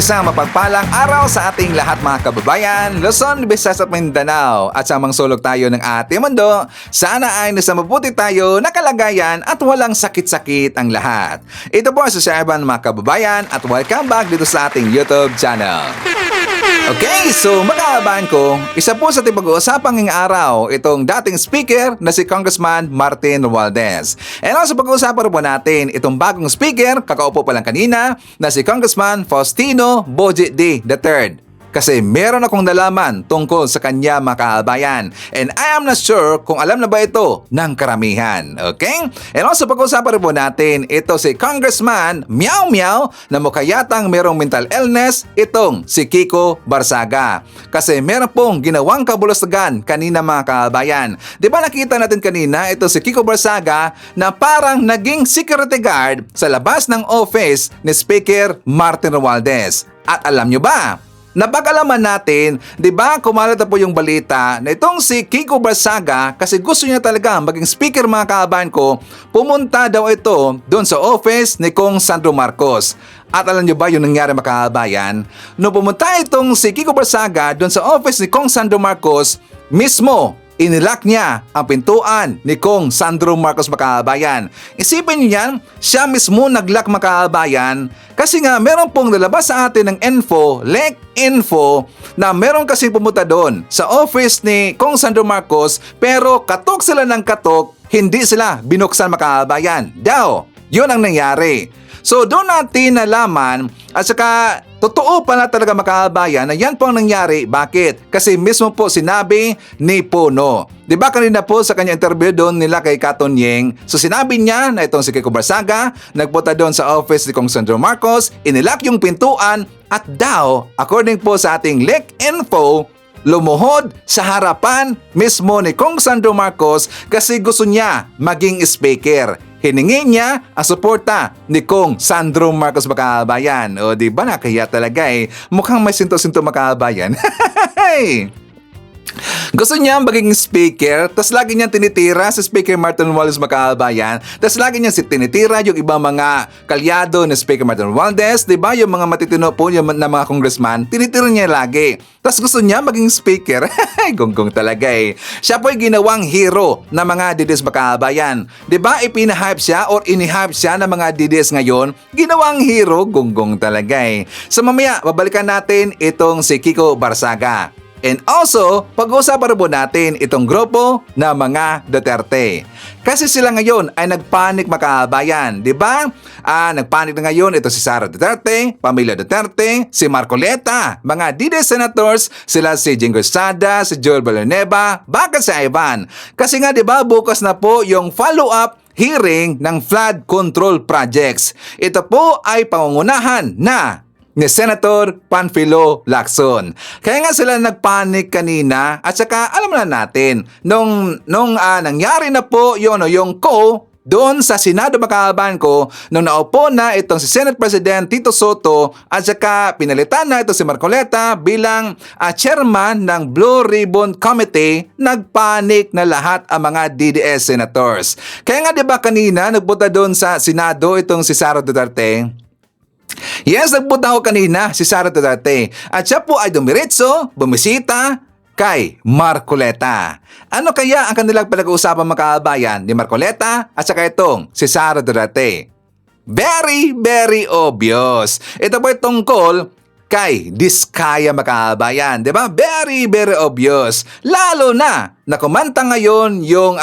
Isang mapagpalang araw sa ating lahat mga kababayan, Luzon, Visayas at Mindanao at sa mga sulok tayo ng ating mundo. Sana ay nasa mabuti tayo na kalagayan at walang sakit-sakit ang lahat. Ito po si Sir Evan mga kababayan at welcome back dito sa ating YouTube channel. Okay, so magkakabahan ko, isa po sa ating pag-uusapang ngayong araw, itong dating speaker na si Congressman Martin Romualdez. And also pag-uusapan po natin itong bagong speaker, kakaupo pa lang kanina, na si Congressman Faustino Boji D. III. Kasi meron akong nalaman tungkol sa kanya mga kababayan. And I am not sure kung alam na ba ito ng karamihan. Okay? And also pag-usapan rin po natin ito si Congressman Meow Meow na mukha yatang merong mental illness, itong si Kiko Barsaga. Kasi meron pong ginawang kabulustagan kanina mga kababayan. Di ba nakita natin kanina ito si Kiko Barsaga na parang naging security guard sa labas ng office ni Speaker Martin Romualdez. At alam nyo ba? Napag-alaman natin, di ba kumalat na po yung balita na itong si Kiko Barsaga kasi gusto niya talaga maging speaker mga kababayan ko, pumunta daw ito doon sa office ni Kong Sandro Marcos. At alam niyo ba yung nangyari mga kababayan? Nung pumunta itong si Kiko Barsaga doon sa office ni Kong Sandro Marcos, mismo inilak niya ang pintuan ni Kong Sandro Marcos makabayan. Isipin niyo yan, siya mismo naglock makabayan kasi nga meron pong lalabas sa atin ng leak info na meron kasi pumunta doon sa office ni Kong Sandro Marcos pero katok sila ng katok, hindi sila binuksan makabayan. Daw, yun ang nangyari. So doon natin nalaman at saka totoo pala talaga makabayan na yan po ang nangyari. Bakit? Kasi mismo po sinabi ni Puno. Di ba kanina po sa kanya interview doon nila kay Katon Yeng, so sinabi niya na itong si Kiko Barsaga nagpunta doon sa office ni Kong Sandro Marcos, inilak yung pintuan at daw, according po sa ating leak info, lumuhod sa harapan mismo ni Kong Sandro Marcos kasi gusto niya maging speaker. Hiningi niya ang suporta ni Kong Sandro Marcos makabayan. O di ba nakaya talaga eh. Mukhang may sinto-sinto makabayan. Gusto niya maging speaker, tas lagi niyang tinitira sa Speaker Martin Romualdez makabayan, tas lagi niyang tinitira yung ibang mga kalyado na Speaker Martin Romualdez, di ba? Yung mga matitino po yung na mga congressman, tinitira niya lagi. Tas gusto niya maging speaker. Gonggong talaga eh. Siya po ay ginawang hero na mga DDS makabayan. Di ba ipinahype siya or inihype siya ng mga DDS ngayon? Ginawang hero, gonggong talaga eh. So mamaya, babalikan natin itong si Kiko Barsaga. And also, pag-uusapan po natin itong grupo na mga Duterte. Kasi sila ngayon ay nagpanik makabayan, di ba? Nagpanik na ngayon ito si Sara Duterte, Pamilya Duterte, si Marcoleta, mga DD senators, sila si Jingo Estrada, si Joel Villanueva, bakit si Ivan? Kasi nga di ba bukas na po yung follow-up hearing ng flood control projects. Ito po ay pangungunahan na ni Senator Panfilo Lacson. Kaya nga sila nagpanik kanina at saka alam na natin nung nangyari na po yung doon sa Senado makabayan ko nung naupo na itong si Senate President Tito Soto at saka pinalitan na ito si Marcoleta bilang chairman ng Blue Ribbon Committee, nagpanik na lahat ang mga DDS senators. Kaya nga 'di ba kanina nagpunta doon sa Senado itong si Sara Duterte. Yes, nagpunta ako kanina si Sara Duterte at siya po ay dumiretso, bumisita kay Marcoleta. Ano kaya ang kanilang pinag-uusapan mga kababayan ni Marcoleta at saka itong si Sara Duterte? Very, very obvious. Ito po ay tungkol kay Diskaya mga kababayan, di ba? Very, very obvious. Lalo na kumanta ngayon yung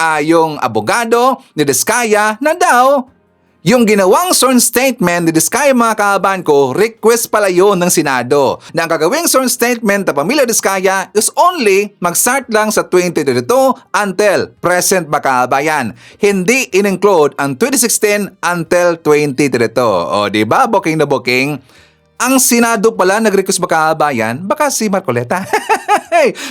abogado ni Diskaya na daw yung ginawang sworn statement ni Diskaya mga kababayan ko, request pala yun ng Senado na ang gagawing sworn statement ng Pamilya Diskaya is only mag-start lang sa 2022 until present mga kababayan. Hindi in-include ang 2016 until 2022. O diba, booking na booking? Ang Senado pala nag-request mga kababayan, baka si Marcoleta.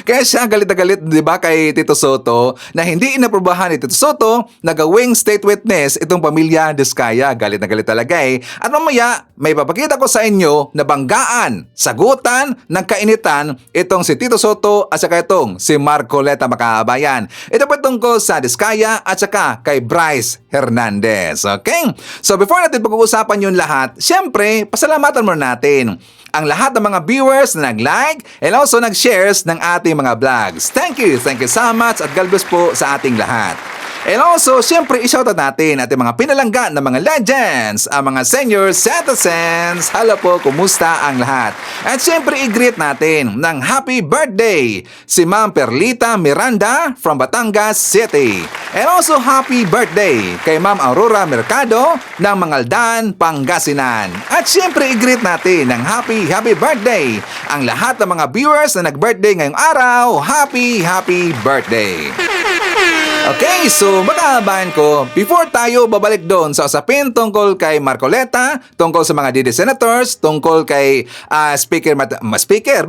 Kaya siya galit na galit, di ba, kay Tito Soto na hindi inaprubahan ni Tito Soto na gawing state witness itong pamilya Diskaya. Galit na galit talaga eh. At mamaya, may papakita ko sa inyo na banggaan, sagutan ng kainitan itong si Tito Soto at saka itong si Marcoleta, makabayan. Ito po tungkol sa Diskaya at saka kay Bryce Hernandez. Okay? So before natin pag-uusapan yung lahat, syempre, pasalamatan muna natin ang lahat ng mga viewers na nag-like and also nag-shares ng ating mga vlogs. Thank you so much at God bless po sa ating lahat. And also, syempre, i-shoutout natin ating mga pinalangga ng mga legends, ang mga senior citizens. Hello po, kumusta ang lahat? At syempre, i-greet natin ng happy birthday si Ma'am Perlita Miranda from Batangas City. And also, happy birthday kay Ma'am Aurora Mercado ng Mangaldan, Pangasinan. At syempre, i-greet natin ng happy birthday ang lahat ng mga viewers na nag-birthday ngayong araw. Happy birthday! Okay, so magkakabahan ko, before tayo babalik doon sa usapin tungkol kay Marcoleta, tungkol sa mga DD Senators, tungkol kay Speaker,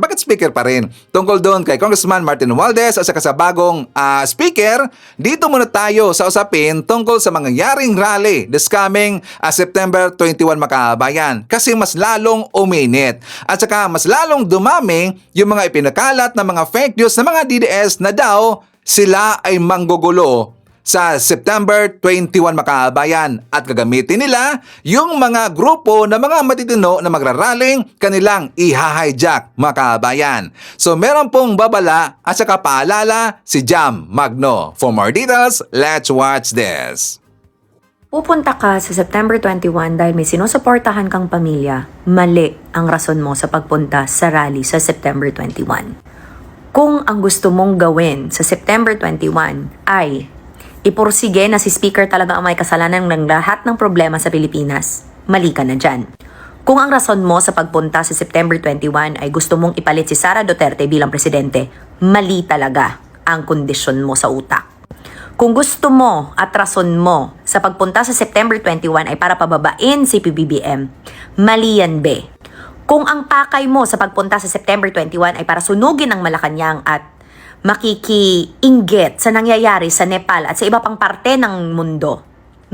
bakit Speaker pa rin? Tungkol doon kay Congressman Martin Romualdez at saka sa bagong Speaker, dito muna tayo sa usapin tungkol sa mangyayaring rally this coming September 21, makabayan. Kasi mas lalong uminit at saka mas lalong dumami yung mga ipinakalat na mga fake news na mga DDS na daw sila ay manggugulo sa September 21, makabayan, at gagamitin nila yung mga grupo na mga matitino na magraraling kanilang iha-hijack, makabayan. So meron pong babala at saka paalala si Jam Magno. For more details, let's watch this. Pupunta ka sa September 21 dahil may sinusuportahan kang pamilya, mali ang rason mo sa pagpunta sa rally sa September 21. Kung ang gusto mong gawin sa September 21 ay ipursige na si Speaker talaga ang may kasalanan ng lahat ng problema sa Pilipinas, mali ka na dyan. Kung ang rason mo sa pagpunta sa September 21 ay gusto mong ipalit si Sara Duterte bilang presidente, mali talaga ang kondisyon mo sa utak. Kung gusto mo at rason mo sa pagpunta sa September 21 ay para pababain si PBBM, mali yan, be. Kung ang pakay mo sa pagpunta sa September 21 ay para sunugin ang Malacanang at makikiinggit sa nangyayari sa Nepal at sa iba pang parte ng mundo,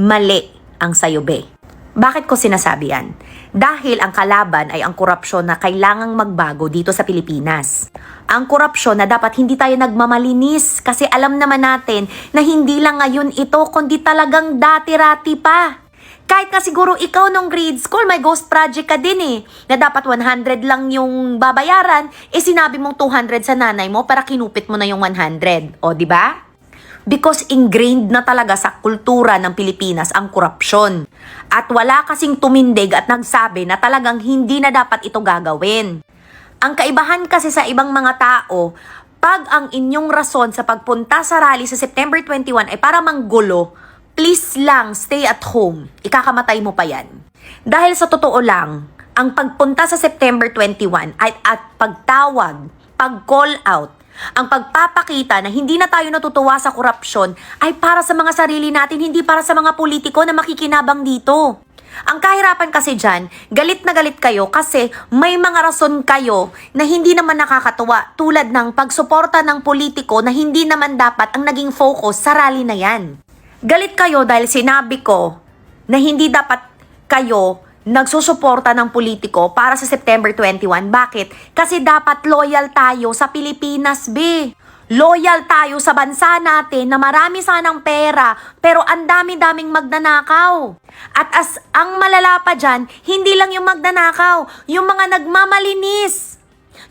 mali ang sayo, be. Bakit ko sinasabi yan? Dahil ang kalaban ay ang korupsyon na kailangang magbago dito sa Pilipinas. Ang korupsyon na dapat hindi tayo nagmamalinis kasi alam naman natin na hindi lang ngayon ito kundi talagang dati-rati pa. Kahit nga siguro ikaw nung grade school, may ghost project ka din eh. Na dapat 100 lang yung babayaran, sinabi mong 200 sa nanay mo para kinupit mo na yung 100. O, di ba? Because ingrained na talaga sa kultura ng Pilipinas ang korupsyon. At wala kasing tumindig at nagsabi na talagang hindi na dapat ito gagawin. Ang kaibahan kasi sa ibang mga tao, pag ang inyong rason sa pagpunta sa rally sa September 21 ay para manggulo, please lang, stay at home. Ikakamatay mo pa yan. Dahil sa totoo lang, ang pagpunta sa September 21 at pagtawag, pag-call out, ang pagpapakita na hindi na tayo natutuwa sa korupsyon ay para sa mga sarili natin, hindi para sa mga politiko na makikinabang dito. Ang kahirapan kasi dyan, galit na galit kayo kasi may mga rason kayo na hindi naman nakakatuwa tulad ng pagsuporta ng politiko na hindi naman dapat ang naging focus sa rally na yan. Galit kayo dahil sinabi ko na hindi dapat kayo nagsusuporta ng politiko para sa September 21. Bakit? Kasi dapat loyal tayo sa Pilipinas, be. Loyal tayo sa bansa natin na marami sanang pera pero ang dami-daming magnanakaw. At as ang malala pa dyan, hindi lang yung magnanakaw, yung mga nagmamalinis.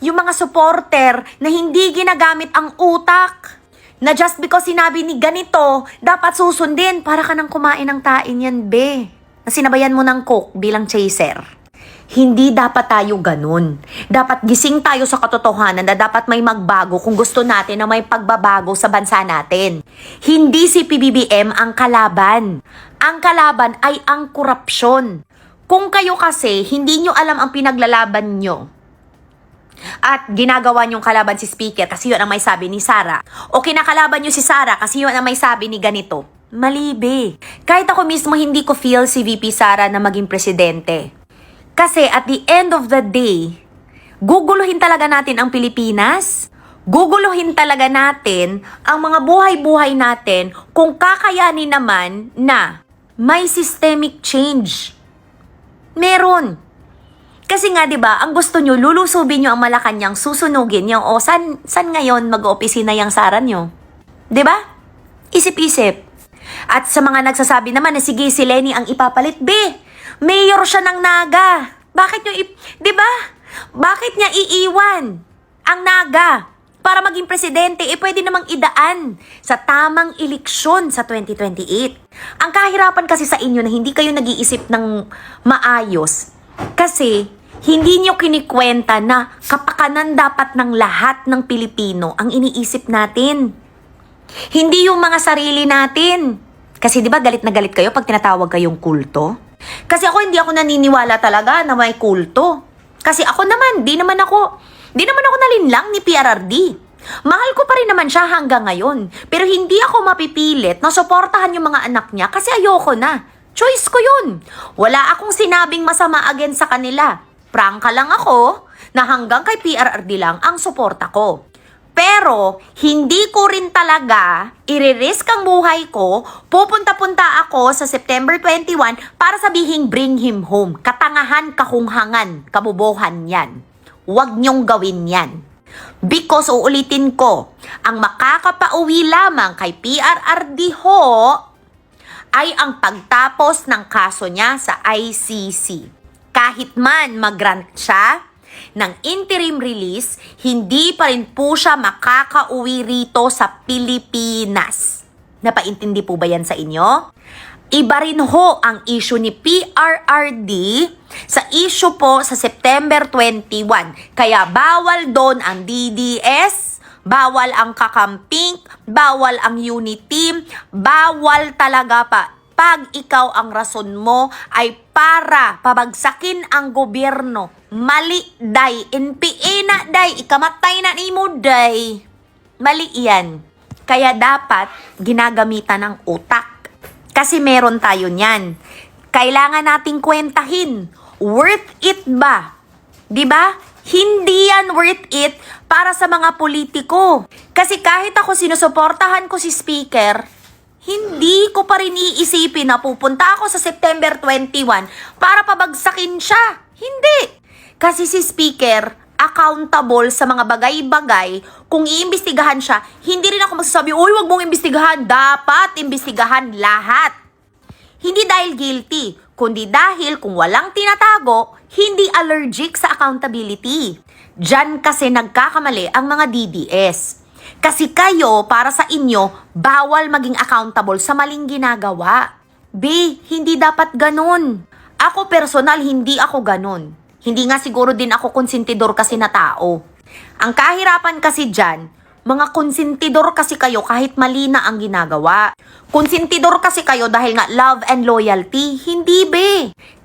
Yung mga supporter na hindi ginagamit ang utak. Na just because sinabi ni ganito, dapat susundin para ka nang kumain ng tain yan, be. Na sinabayan mo ng coke bilang chaser. Hindi dapat tayo ganun. Dapat gising tayo sa katotohanan na dapat may magbago kung gusto natin na may pagbabago sa bansa natin. Hindi si PBBM ang kalaban. Ang kalaban ay ang korupsyon. Kung kayo kasi hindi nyo alam ang pinaglalaban nyo, at ginagawa niyong kalaban si Speaker kasi yun ang may sabi ni Sara, o kinakalaban niyo si Sara kasi yun ang may sabi ni ganito, mali, be. Kahit ako mismo hindi ko feel si VP Sara na maging presidente. Kasi at the end of the day, guguluhin talaga natin ang Pilipinas Guguluhin talaga natin ang mga buhay-buhay natin kung kakayanin naman na may systemic change. Meron. Kasi nga 'di ba, ang gusto nyo, lulusubin nyo ang Malacanang, susunugin nyo. O san ngayon mag-oopisina yung Sara nyo? 'Di ba? Isip-isip. At sa mga nagsasabi naman na sige si Lenny ang ipapalit, mayor siya ng Naga. Bakit nyo 'di ba? Bakit niya iiwan ang Naga para maging presidente? Pwede namang idaan sa tamang eleksyon sa 2028. Ang kahirapan kasi sa inyo na hindi kayo nag-iisip ng maayos kasi hindi nyo kinikwenta na kapakanan dapat ng lahat ng Pilipino ang iniisip natin. Hindi yung mga sarili natin. Kasi di ba galit na galit kayo pag tinatawag kayong kulto? Kasi hindi ako naniniwala talaga na may kulto. Kasi ako naman, di naman ako nalinlang ni PRRD. Mahal ko pa rin naman siya hanggang ngayon. Pero hindi ako mapipilit na suportahan yung mga anak niya kasi ayoko na. Choice ko yun. Wala akong sinabing masama against sa kanila. Prangka lang ako na hanggang kay PRRD lang ang suporta ko. Pero, hindi ko rin talaga i-risk ang buhay ko, pupunta-punta ako sa September 21 para sabihing bring him home. Katangahan, kahunghangan, kabubuhan yan. Huwag niyong gawin yan. Because, uulitin ko, ang makakapauwi lamang kay PRRD ho ay ang pagtapos ng kaso niya sa ICC. Kahit man mag-grant siya ng interim release, hindi pa rin po siya makakauwi rito sa Pilipinas. Napaintindi po ba yan sa inyo? Iba rin ho ang issue ni PRRD sa issue po sa September 21. Kaya bawal doon ang DDS, bawal ang kakamping, bawal ang unity team, bawal talaga pa. Pag ikaw ang rason mo ay para pabagsakin ang gobyerno, mali day, NPA na day, ikamatay na ni mo day. Mali yan. Kaya dapat ginagamitan ng utak. Kasi meron tayo niyan. Kailangan nating kwentahin. Worth it ba? 'Di ba? Hindi yan worth it para sa mga politiko. Kasi kahit ako sinusuportahan ko si Speaker, hindi ko pa rin iisipin na pupunta ako sa September 21 para pabagsakin siya. Hindi. Kasi si Speaker, accountable sa mga bagay-bagay. Kung iimbestigahan siya, hindi rin ako magsasabi, uy, wag mong imbestigahan. Dapat imbestigahan lahat. Hindi dahil guilty, kundi dahil kung walang tinatago, hindi allergic sa accountability. Diyan kasi nagkakamali ang mga DDS. Kasi kayo, para sa inyo, bawal maging accountable sa maling ginagawa. Hindi dapat ganun. Ako personal, hindi ako ganun. Hindi nga siguro din ako konsentidor kasi na tao. Ang kahirapan kasi dyan, mga konsentidor kasi kayo kahit mali na ang ginagawa. Konsentidor kasi kayo dahil nga love and loyalty. Hindi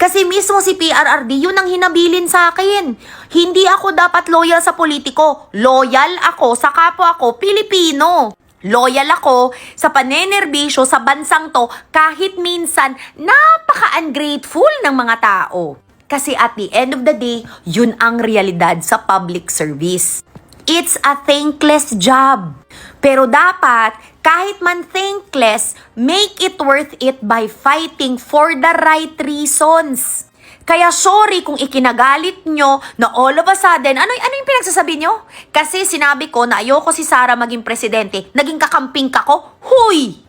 Kasi mismo si PRRD, yun ang hinabilin sa akin. Hindi ako dapat loyal sa politiko. Loyal ako sa kapwa ko, Pilipino. Loyal ako sa panenerbisyo sa bansang to kahit minsan napaka-ungrateful ng mga tao. Kasi at the end of the day, yun ang realidad sa public service. It's a thankless job. Pero dapat, kahit man thankless, make it worth it by fighting for the right reasons. Kaya sorry kung ikinagalit nyo na all of a sudden, ano yung pinagsasabi nyo? Kasi sinabi ko na ayoko si Sara maging presidente, naging kakamping ka ko, huy!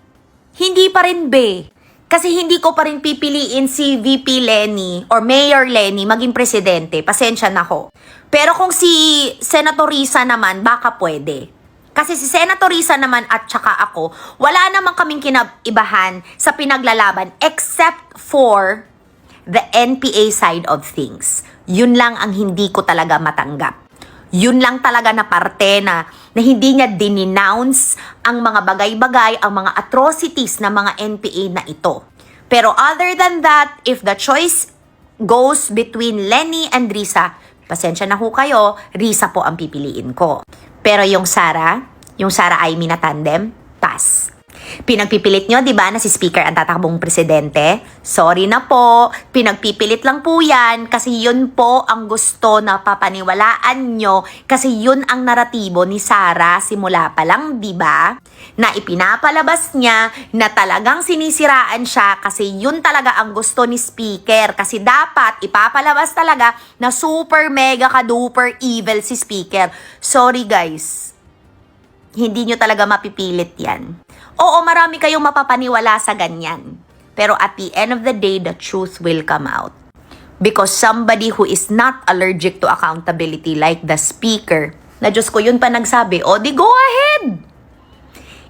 Hindi pa rin Kasi hindi ko pa rin pipiliin si VP Lenny or Mayor Lenny maging presidente. Pasensya na ho. Pero kung si Senator Risa naman, baka pwede. Kasi si Senator Risa naman at saka ako, wala namang kaming kinaibahan sa pinaglalaban except for the NPA side of things. Yun lang ang hindi ko talaga matanggap. Yun lang talaga na parte na hindi niya dinenounce ang mga bagay-bagay, ang mga atrocities ng mga NPA na ito. Pero other than that, if the choice goes between Lenny and Risa, pasensya na ho kayo, Risa po ang pipiliin ko. Pero yung Sara Aimee na tandem, pass. Pinagpipilit nyo, di ba, na si Speaker ang tatakbong presidente? Sorry na po, pinagpipilit lang po yan kasi yun po ang gusto na papaniwalaan nyo kasi yun ang naratibo ni Sara simula pa lang, di ba? Na ipinapalabas niya na talagang sinisiraan siya kasi yun talaga ang gusto ni Speaker kasi dapat ipapalabas talaga na super mega ka-duper evil si Speaker. Sorry guys, hindi nyo talaga mapipilit yan. Oo, marami kayong mapapaniwala sa ganyan. Pero at the end of the day, the truth will come out. Because somebody who is not allergic to accountability like the Speaker, na Diyos ko yun pa nagsabi, o di go ahead!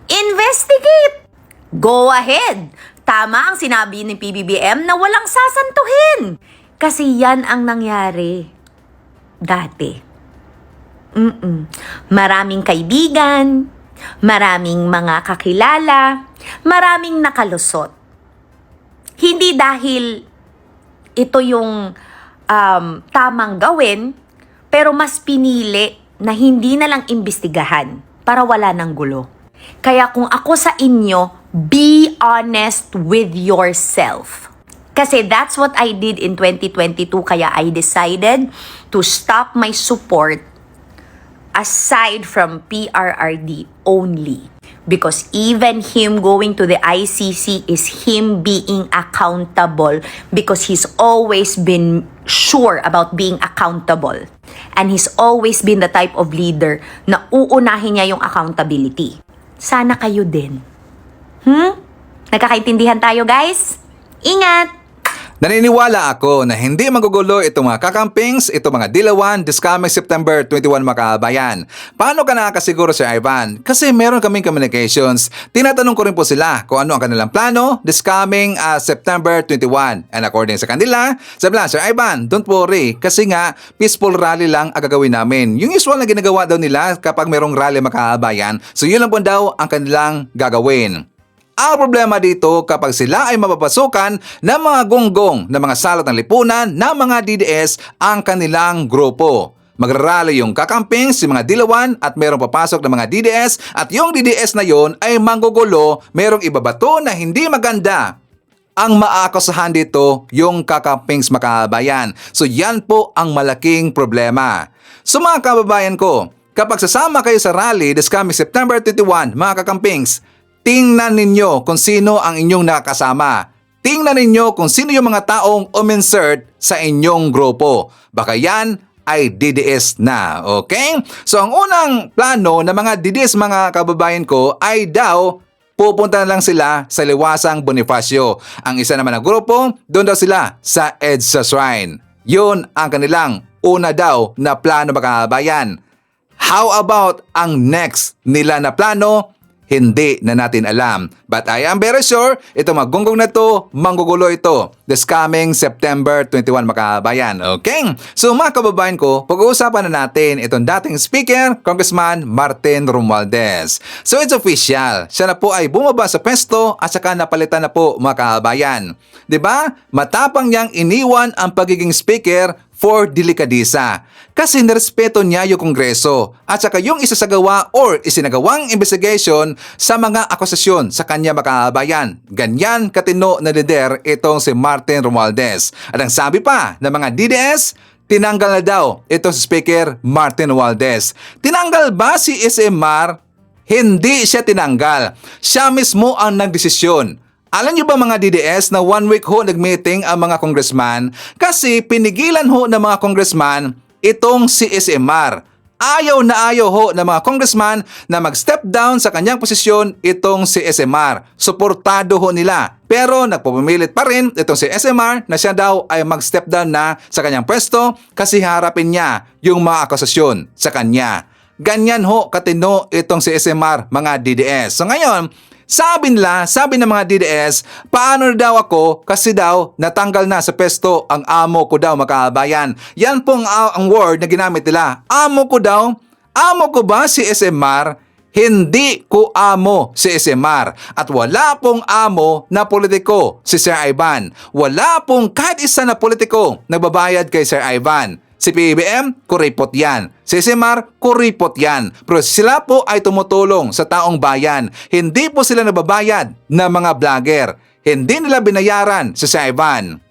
Investigate! Go ahead! Tama ang sinabi ni PBBM na walang sasantuhin. Kasi yan ang nangyari dati. Maraming kaibigan, maraming mga kakilala, maraming nakalusot. Hindi dahil ito yung tamang gawin, pero mas pinili na hindi na lang imbestigahan para wala ng gulo. Kaya kung ako sa inyo, be honest with yourself. Kasi that's what I did in 2022, kaya I decided to stop my support aside from PRRD only. Because even him going to the ICC is him being accountable because he's always been sure about being accountable. And he's always been the type of leader na uunahin niya yung accountability. Sana kayo din. Nagkakaintindihan tayo, guys? Ingat! Naniniwala ako na hindi magugulo itong mga kakampings, itong mga dilawan this coming September 21 mga kabayan. Paano ka nakakasiguro, Sir Ivan? Kasi meron kaming communications. Tinatanong ko rin po sila kung ano ang kanilang plano this coming September 21. And according sa kanila, sabi lang, Sir Ivan, don't worry. Kasi nga, peaceful rally lang ang gagawin namin. Yung usual na ginagawa daw nila kapag merong rally mga kabayan. So yun lang po daw ang kanilang gagawin. Ang problema dito kapag sila ay mapapasukan ng mga gonggong na mga salot ng lipunan ng mga DDS ang kanilang grupo. Magrarally yung kakamping si mga dilawan at merong papasok ng mga DDS at yung DDS na yon ay manggugulo, merong ibabato na hindi maganda. Ang maakusahan dito yung kakampings makabayan. So yan po ang malaking problema. So mga kababayan ko, kapag sasama kayo sa rally this coming September 21 mga kakampings, tingnan ninyo kung sino ang inyong nakakasama. Tingnan ninyo kung sino yung mga taong uminsert sa inyong grupo. Baka yan ay DDS na, okay? So ang unang plano ng mga DDS mga kababayan ko ay daw pupunta na lang sila sa Liwasang Bonifacio. Ang isa naman na grupo, doon daw sila sa EDSA Shrine. Yun ang kanilang una daw na plano mga kababayan. How about ang next nila na plano? Hindi na natin alam. But I am very sure, ito magunggong na to, manggugulo ito. This coming September 21 mga kabayan. Okay? So mga kababayan ko, pag-uusapan na natin itong dating speaker, Congressman Martin Romualdez. So it's official. Siya na po ay bumaba sa pwesto at saka napalitan na po mga kababayan. 'Di ba? Matapang niyang iniwan ang pagiging speaker for delikadisa. Kasi nirespeto niya yung Kongreso at saka yung isasagawa or isinagawang investigation sa mga akusasyon sa kanya makabayan. Ganyan katino na lider itong si Martin Romualdez. At ang sabi pa ng mga DDS, tinanggal na daw itong si Speaker Martin Romualdez. Tinanggal ba si SMR? Hindi siya tinanggal. Siya mismo ang nagdesisyon. Alam niyo ba mga DDS na 1 week ho nag-meeting ang mga congressman kasi pinigilan ho ng mga congressman itong si SMR. Ayaw na ayaw ho ng mga congressman na mag-step down sa kanyang posisyon itong si SMR. Suportado ho nila. Pero nagpupumilit pa rin itong si SMR na siya daw ay mag-step down na sa kanyang pwesto kasi harapin niya yung mga akusasyon sa kanya. Ganyan ho katino itong si SMR mga DDS. So ngayon, sabi ng mga DDS, paano daw ako kasi daw natanggal na sa pesto ang amo ko daw makabayan. Yan pong ang word na ginamit nila. Amo ko daw? Amo ko ba si SMR? Hindi ko amo si SMR. At wala pong amo na politiko si Sir Ivan. Wala pong kahit isa na politiko nagbabayad kay Sir Ivan. Si PBBM, kuripot yan. Si SMR, kuripot yan. Pero sila po ay tumutulong sa taong bayan. Hindi po sila nababayad ng mga vlogger. Hindi nila binayaran si Ivan.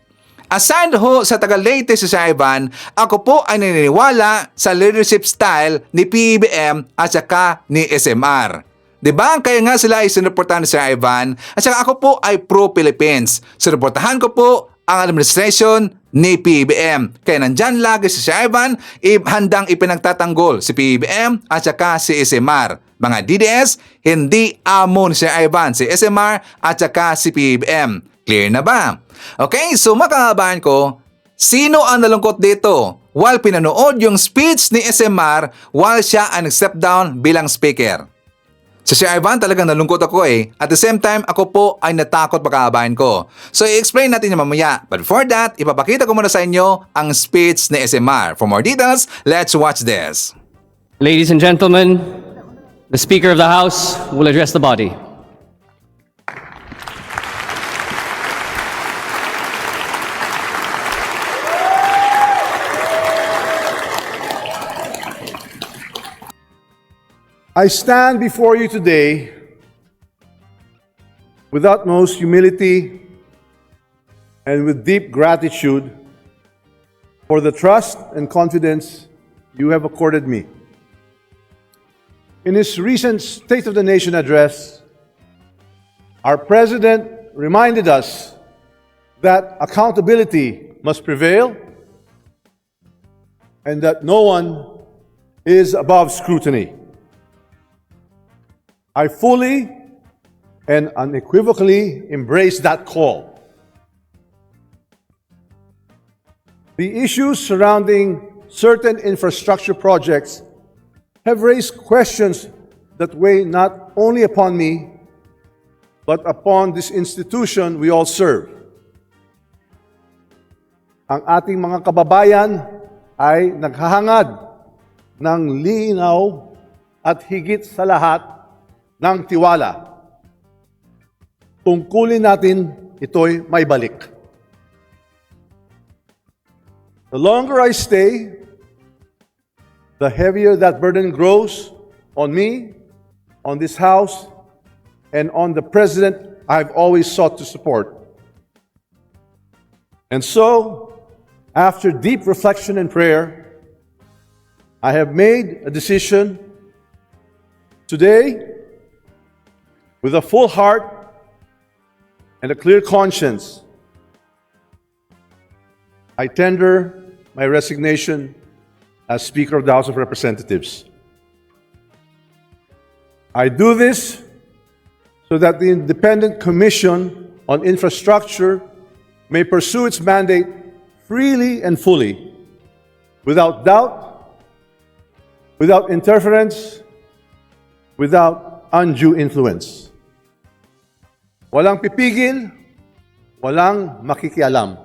Aside ho sa taga-Leyte si Ivan, ako po ay naniniwala sa leadership style ni PBBM at saka ni SMR. Diba? Kaya nga sila ay sinuportahan ni Sir Ivan at saka ako po ay pro-Philippines. Sinuportahan ko po ang administration ni PBBM. Kaya nandyan lagi si Sir Ivan, handang ipinagtatanggol si PBBM at saka si SMR. Mga DDS, hindi amo ni Sir Ivan, si SMR at saka si PBBM. Clear na ba? Okay, so mga kababayan ko, sino ang nalungkot dito while pinanood yung speech ni SMR while siya ang nag-step down bilang speaker? Sa Sir Ivan talagang nalungkot ako eh. At the same time, ako po ay natakot pagkakabayan ko. So i-explain natin yung mamaya. But before that, ipapakita ko muna sa inyo ang speech ni SMR. For more details, let's watch this. Ladies and gentlemen, the Speaker of the House will address the body. I stand before you today with utmost humility and with deep gratitude for the trust and confidence you have accorded me. In his recent State of the Nation address, our President reminded us that accountability must prevail and that no one is above scrutiny. I fully and unequivocally embrace that call. The issues surrounding certain infrastructure projects have raised questions that weigh not only upon me, but upon this institution we all serve. Ang ating mga kababayan ay naghahangad ng linaw at higit sa lahat ng tiwala. Tungkulin natin ito'y may balik. The longer I stay, the heavier that burden grows on me, on this House, and on the President I've always sought to support. And so, after deep reflection and prayer, I have made a decision today, with a full heart and a clear conscience, I tender my resignation as Speaker of the House of Representatives. I do this so that the Independent Commission on Infrastructure may pursue its mandate freely and fully, without doubt, without interference, without undue influence. Walang pipigil, walang makikialam.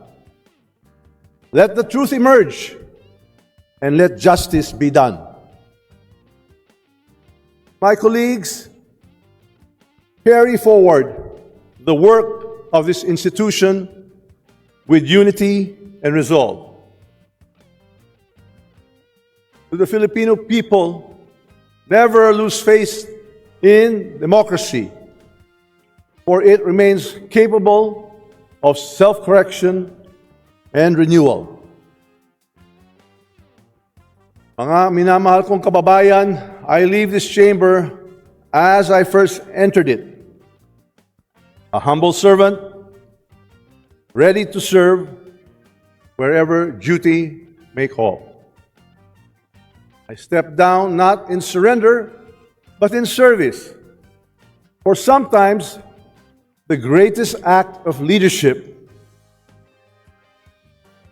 Let the truth emerge and let justice be done. My colleagues, carry forward the work of this institution with unity and resolve. To the Filipino people, never lose faith in democracy, for it remains capable of self-correction and renewal. Mga minamahal kong kababayan, I leave this chamber as I first entered it, a humble servant, ready to serve wherever duty may call. I step down not in surrender, but in service. For sometimes, the greatest act of leadership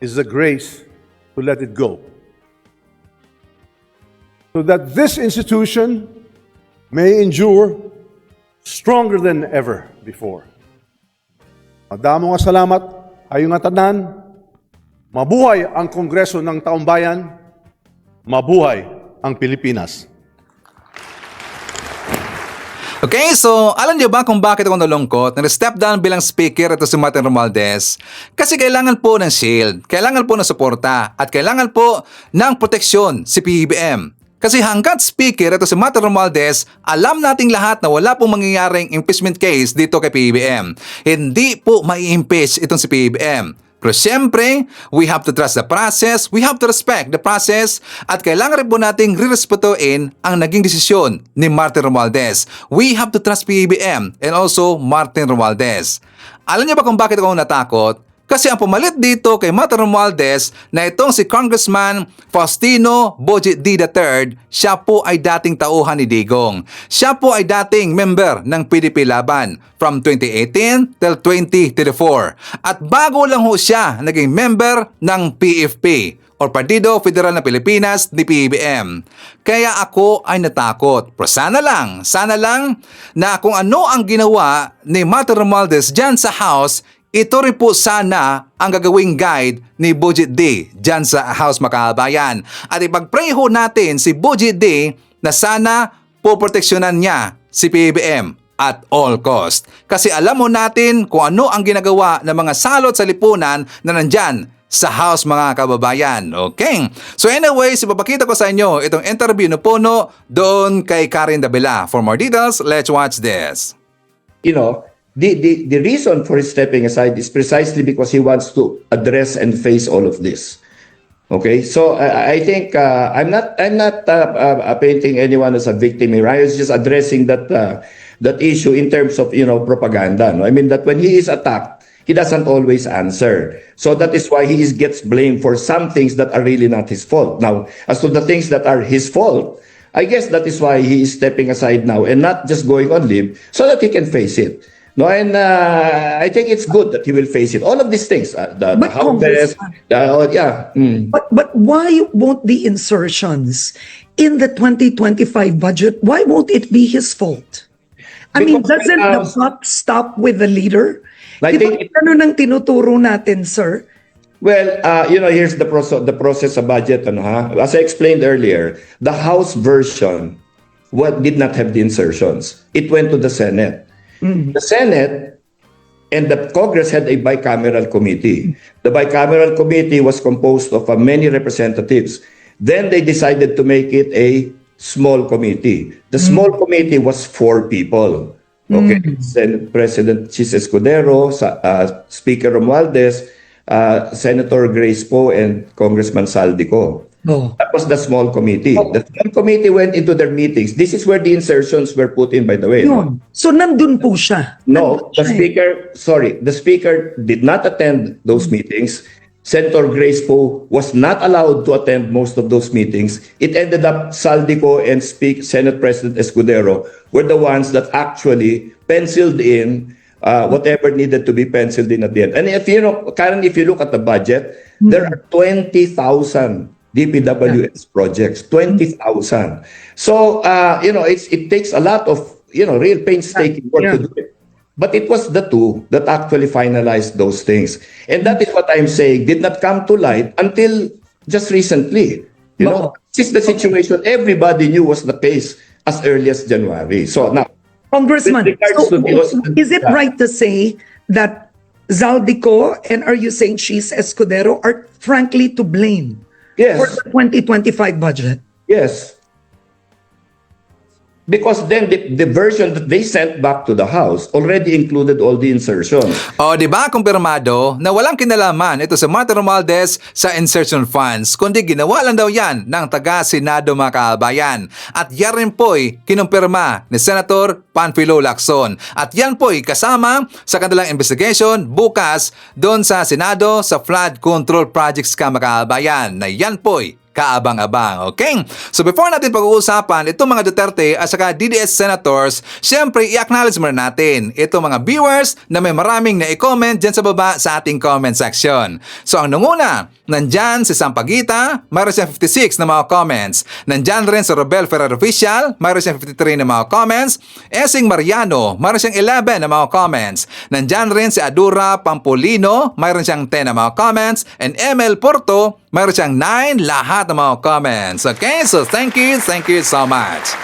is the grace to let it go, so that this institution may endure stronger than ever before. Madamo nga salamat, ayon nga tanan, mabuhay ang Kongreso ng Taumbayan, mabuhay ang Pilipinas. Okay, so alam niyo ba kung bakit ako nalungkot na step down bilang speaker ito si Martin Romualdez? Kasi kailangan po ng shield, kailangan po ng suporta, at kailangan po ng proteksyon si PBBM. Kasi hanggat speaker ito si Martin Romualdez, alam nating lahat na wala pong mangyayaring impeachment case dito kay PBBM. Hindi po mai-impeach itong si PBBM. Pero siyempre, we have to trust the process, we have to respect the process, at kailangan rin po nating rirespetuin ang naging desisyon ni Martin Romualdez. We have to trust PBBM and also Martin Romualdez. Alam niyo ba kung bakit ako natakot? Kasi ang pumalit dito kay Martin Romualdez na itong si Congressman Faustino Boji D. III, siya po ay dating tauhan ni Digong. Siya po ay dating member ng PDP Laban from 2018 till 2034. At bago lang ho siya naging member ng PFP or Partido Federal ng Pilipinas ni PBBM. Kaya ako ay natakot. Pero sana lang na kung ano ang ginawa ni Martin Romualdez dyan sa House, ito rin po sana ang gagawing guide ni Budget D dyan sa House Makabayan. At ipag-pray ho natin si Budget D na sana poproteksyonan niya si PBBM at all cost. Kasi alam mo natin kung ano ang ginagawa ng mga salot sa lipunan na nandyan sa House, mga kababayan. Okay? So anyways, ipapakita ko sa inyo itong interview na Puno doon kay Karen Davila. For more details, let's watch this. You know, the reason for his stepping aside is precisely because he wants to address and face all of this. Okay, so I think I'm not painting anyone as a victim here. I was just addressing that issue in terms of propaganda. No? I mean that when he is attacked, he doesn't always answer. So that is why he gets blamed for some things that are really not his fault. Now, as to the things that are his fault, I guess that is why he is stepping aside now and not just going on leave so that he can face it. No, and I think it's good that he will face it. All of these things, the But House, But why won't the insertions in the 2025 budget, why won't it be his fault? I mean, Because doesn't right now- the buck stop with the leader? I Di ba think- ano nang tinuturo natin, sir? Well, here's the process of budget. As I explained earlier, the House version did not have the insertions. It went to the Senate. The Senate and the Congress had a bicameral committee. The bicameral committee was composed of many representatives. Then they decided to make it a small committee. The small committee was 4 people. Okay, Senate President Chis Escudero, Speaker Romualdez, Senator Grace Poe, and Congressman Saldico. Oh. That was the small committee. The small committee went into their meetings. This is where the insertions were put in, by the way. Yun. So nandun po siya. No, Nandun siya eh. the speaker did not attend those meetings. Senator Grace Poe was not allowed to attend most of those meetings. It ended up Saldico and Senate President Escudero were the ones that actually penciled in whatever needed to be penciled in at the end. And Karen, if you look at the budget, there are 20,000 DPWS projects, 20,000. So, it takes a lot of, real painstaking work to do it. But it was the two that actually finalized those things. And that is what I'm saying, did not come to light until just recently. This is the situation everybody knew was the case as early as January. So now, Congressman, with regards so to the- is it right to say that Zaldico and are you saying she's Escudero are frankly to blame yes. for the 2025 budget? Yes. Because then the version that they sent back to the House already included all the insertions. O, di ba kumpirmado na walang kinalaman ito sa Martin Romualdez sa insertion funds, kundi ginawa lang daw yan ng taga-Senado, mga kabayan. At yan rin po'y kinumpirma ni Senator Panfilo Lacson. At yan po'y kasama sa kanilang investigation bukas doon sa Senado sa flood control projects, mga kabayan, na yan po'y kaabang-abang, okay? So before natin pag-uusapan itong mga Duterte at saka DDS senators, syempre i-acknowledge muna natin itong mga viewers na may maraming na-comment dyan sa baba sa ating comment section. So ang nunguna, nandyan si Sampaguita, mayroon siyang 56 na mga comments. Nandyan rin si Robel Ferrer Official, mayroon siyang 53 na mga comments. Esing Mariano, mayroon siyang 11 na mga comments. Nandyan rin si Adura Pampolino, mayroon siyang 10 na mga comments. And ML Porto, mayroon siyang 9 lahat ng mga comments. Okay, so thank you so much.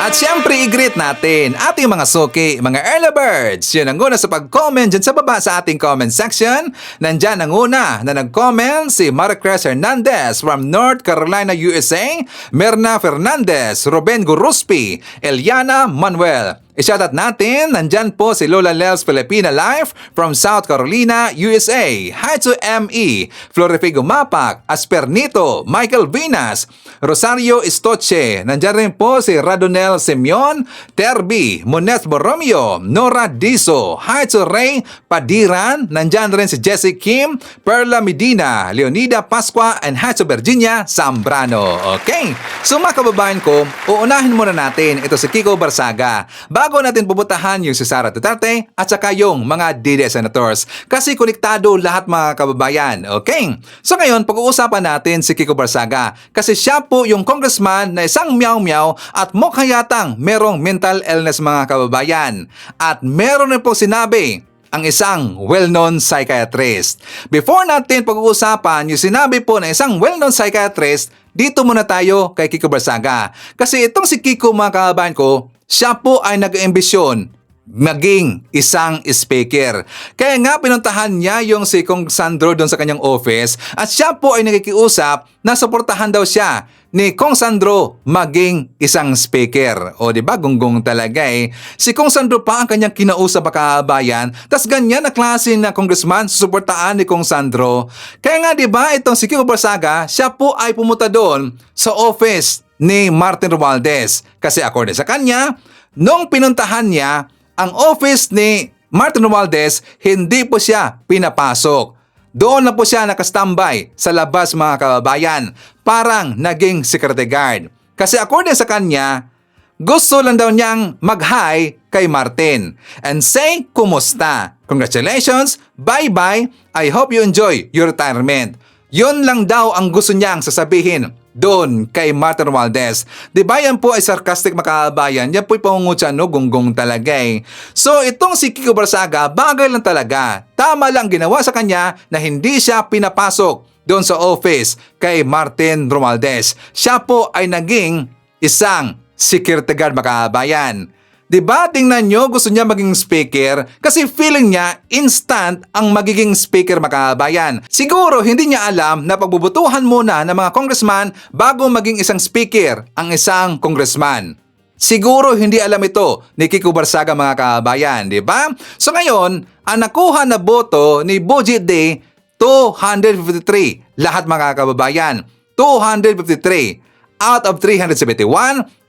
At syempre, i-greet natin ating mga suki, mga early birds. Yun ang una sa pag-comment dyan sa baba sa ating comment section. Nandyan ang una na nag-comment si Maricruz Hernandez from North Carolina, USA. Merna Fernandez, Ruben Guruspi, Eliana Manuel. I-shoutout natin, nandyan po si Lola Lels Filipina Life from South Carolina, USA. Hi to M.E. Florifigo Mapak, Aspernito, Michael Vinas, Rosario Estoche. Nandyan rin po si Radonel Simeon, Terby, Monet Borromeo, Nora Diso. Hi to Ray Padiran. Nandyan rin si Jessie Kim, Perla Medina, Leonida Pasqua, and hi to Virginia Zambrano. Okay, so mga kababayan ko, uunahin muna natin ito si Kiko Barsaga. Bago natin puputahan yung si Sara Duterte at saka yung mga DDS senators. Kasi konektado lahat mga kababayan. Okay? So ngayon, pag-uusapan natin si Kiko Barsaga. Kasi siya po yung congressman na isang meow-meow at mukha yatang merong mental illness mga kababayan. At meron rin pong sinabi ang isang well-known psychiatrist. Before natin pag-uusapan yung sinabi po ng isang well-known psychiatrist, dito muna tayo kay Kiko Barsaga. Kasi itong si Kiko mga kababayan ko, siya po ay nag-ambisyon maging isang speaker. Kaya nga pinuntahan niya yung si Kong Sandro doon sa kanyang office at siya po ay nakikiusap na suportahan daw siya ni Kong Sandro maging isang speaker. O di ba gunggong talaga eh. Si Kong Sandro pa ang kanyang kinausap kabayan, tas ganyan na klase na congressman susuportaan ni Kong Sandro. Kaya nga di ba itong si Kiko Barsaga, siya po ay pumunta doon sa office ni Martin Romualdez. Kasi according sa kanya, nung pinuntahan niya ang office ni Martin Romualdez, hindi po siya pinapasok. Doon na po siya nakastambay sa labas mga kababayan. Parang naging security guard. Kasi according sa kanya, gusto lang daw niyang mag-hi kay Martin and say, kumusta? Congratulations, bye-bye, I hope you enjoy your retirement. Yun lang daw ang gusto niyang sasabihin doon kay Martin Romualdez. Di ba yan po ay sarcastic makabayan? Yan po ay pangungutya no, gunggong talaga eh. So itong si Kiko Barsaga, bagay lang talaga. Tama lang ginawa sa kanya na hindi siya pinapasok doon sa office kay Martin Romualdez. Siya po ay naging isang security guard makabayan. Diba, tingnan nyo, gusto niya maging speaker kasi feeling niya instant ang magiging speaker makabayan. Siguro hindi niya alam na pagbubutuhan muna ng mga congressman bago maging isang speaker ang isang congressman. Siguro hindi alam ito ni Kiko Barsaga mga kabayan, di ba? So ngayon, ang nakuha na boto ni Budget Day, 253. Lahat mga kababayan, 253. Out of 371,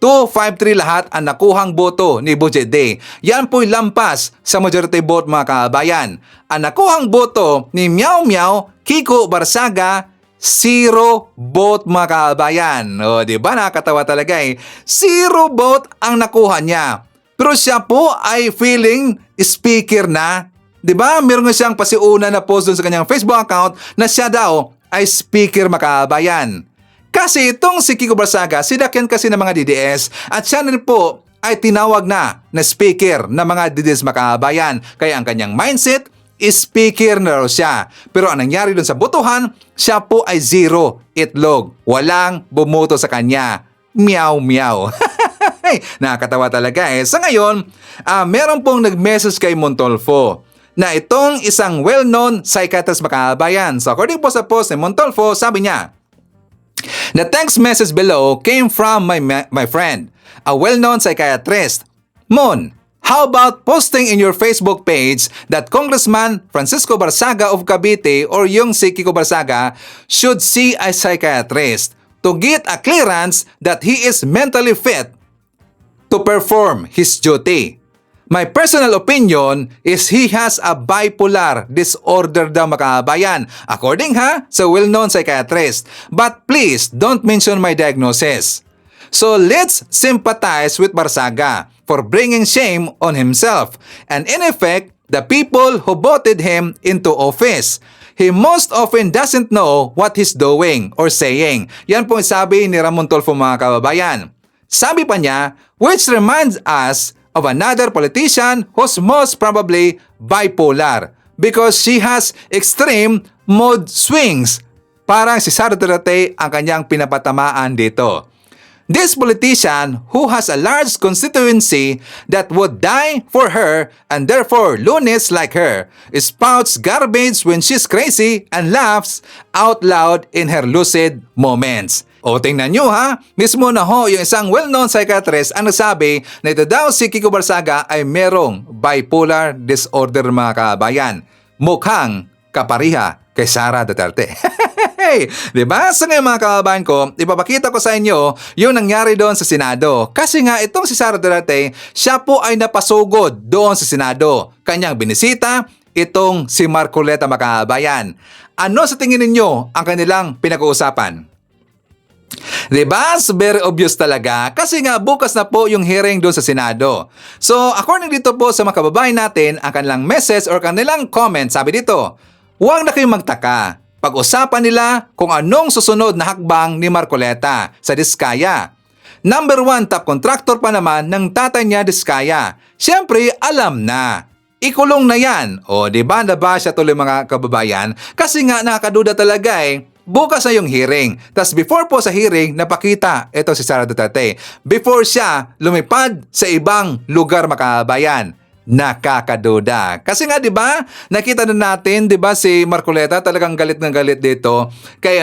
253 lahat ang nakuhang boto ni Budget Day. Yan po'y lampas sa majority vote mga kababayan. Ang nakuhang boto ni Meow Meow, Kiko Barsaga, 0 vote mga kababayan. O, di ba nakakatawa talaga eh. 0 vote ang nakuha niya. Pero siya po ay feeling speaker na. Di ba? Meron nga siyang pasiuna na post doon sa kanyang Facebook account na siya daw ay speaker mga kababayan. Kasi itong si Kiko Barsaga, sinakyan kasi ng mga DDS at siya rin po ay tinawag na speaker ng mga DDS makabayan. Kaya ang kanyang mindset, speaker na raw siya. Pero ang nangyari dun sa botohan, siya po ay 0 itlog. Walang bumoto sa kanya. Meow meow. Nakakatawa talaga eh. Sa ngayon, meron pong nag-message kay Montolfo na itong isang well-known psychiatrist makabayan. So according po sa post ni Montolfo, sabi niya, the text message below came from my friend, a well-known psychiatrist. Mon, how about posting in your Facebook page that Congressman Francisco Barsaga of Cavite or yung si Kiko Barsaga should see a psychiatrist to get a clearance that he is mentally fit to perform his duty. My personal opinion is he has a bipolar disorder daw makabayan, according sa well-known psychiatrist. But please don't mention my diagnosis. So let's sympathize with Barsaga for bringing shame on himself and in effect, the people who voted him into office. He most often doesn't know what he's doing or saying. Yan po sabi ni Ramon Tulfo mga kababayan. Sabi pa niya, which reminds us of another politician who's most probably bipolar because she has extreme mood swings. Parang si Sara Duterte ang kanyang pinapatamaan dito. This politician who has a large constituency that would die for her and therefore loonies like her spouts garbage when she's crazy and laughs out loud in her lucid moments. O tingnan nyo ha, mismo na ho yung isang well-known psychiatrist ang nagsabi na ito daw si Kiko Barsaga ay merong bipolar disorder mga kabayan. Mukhang kapariha kay Sara Duterte. Diba? So ngayon mga kababayan ko, ipapakita ko sa inyo yung nangyari doon sa Senado. Kasi nga itong si Sara Duterte, siya po ay napasugod doon sa Senado. Kanyang binisita itong si Marcoleta mga kababayan. Ano sa tingin ninyo ang kanilang pinag-uusapan? Diba? So very obvious talaga kasi nga bukas na po yung hearing doon sa Senado. So according dito po sa mga kababayan natin, ang kanilang message or kanilang comment, sabi dito, huwag na kayong magtaka. Pag-usapan nila kung anong susunod na hakbang ni Marcoleta sa Diskaya. Number 1 top contractor pa naman ng tatay niya Diskaya. Siyempre, alam na. Ikulong na yan. O, di ba na ba siya tuloy mga kababayan? Kasi nga nakakaduda talaga eh. Bukas na yung hearing. Tas before po sa hearing, napakita ito si Sara Duterte. Before siya lumipad sa ibang lugar mga kababayan. Nakakaduda. Kasi nga 'di ba? Nakita na natin 'di ba si Marcoleta talagang galit na galit dito kay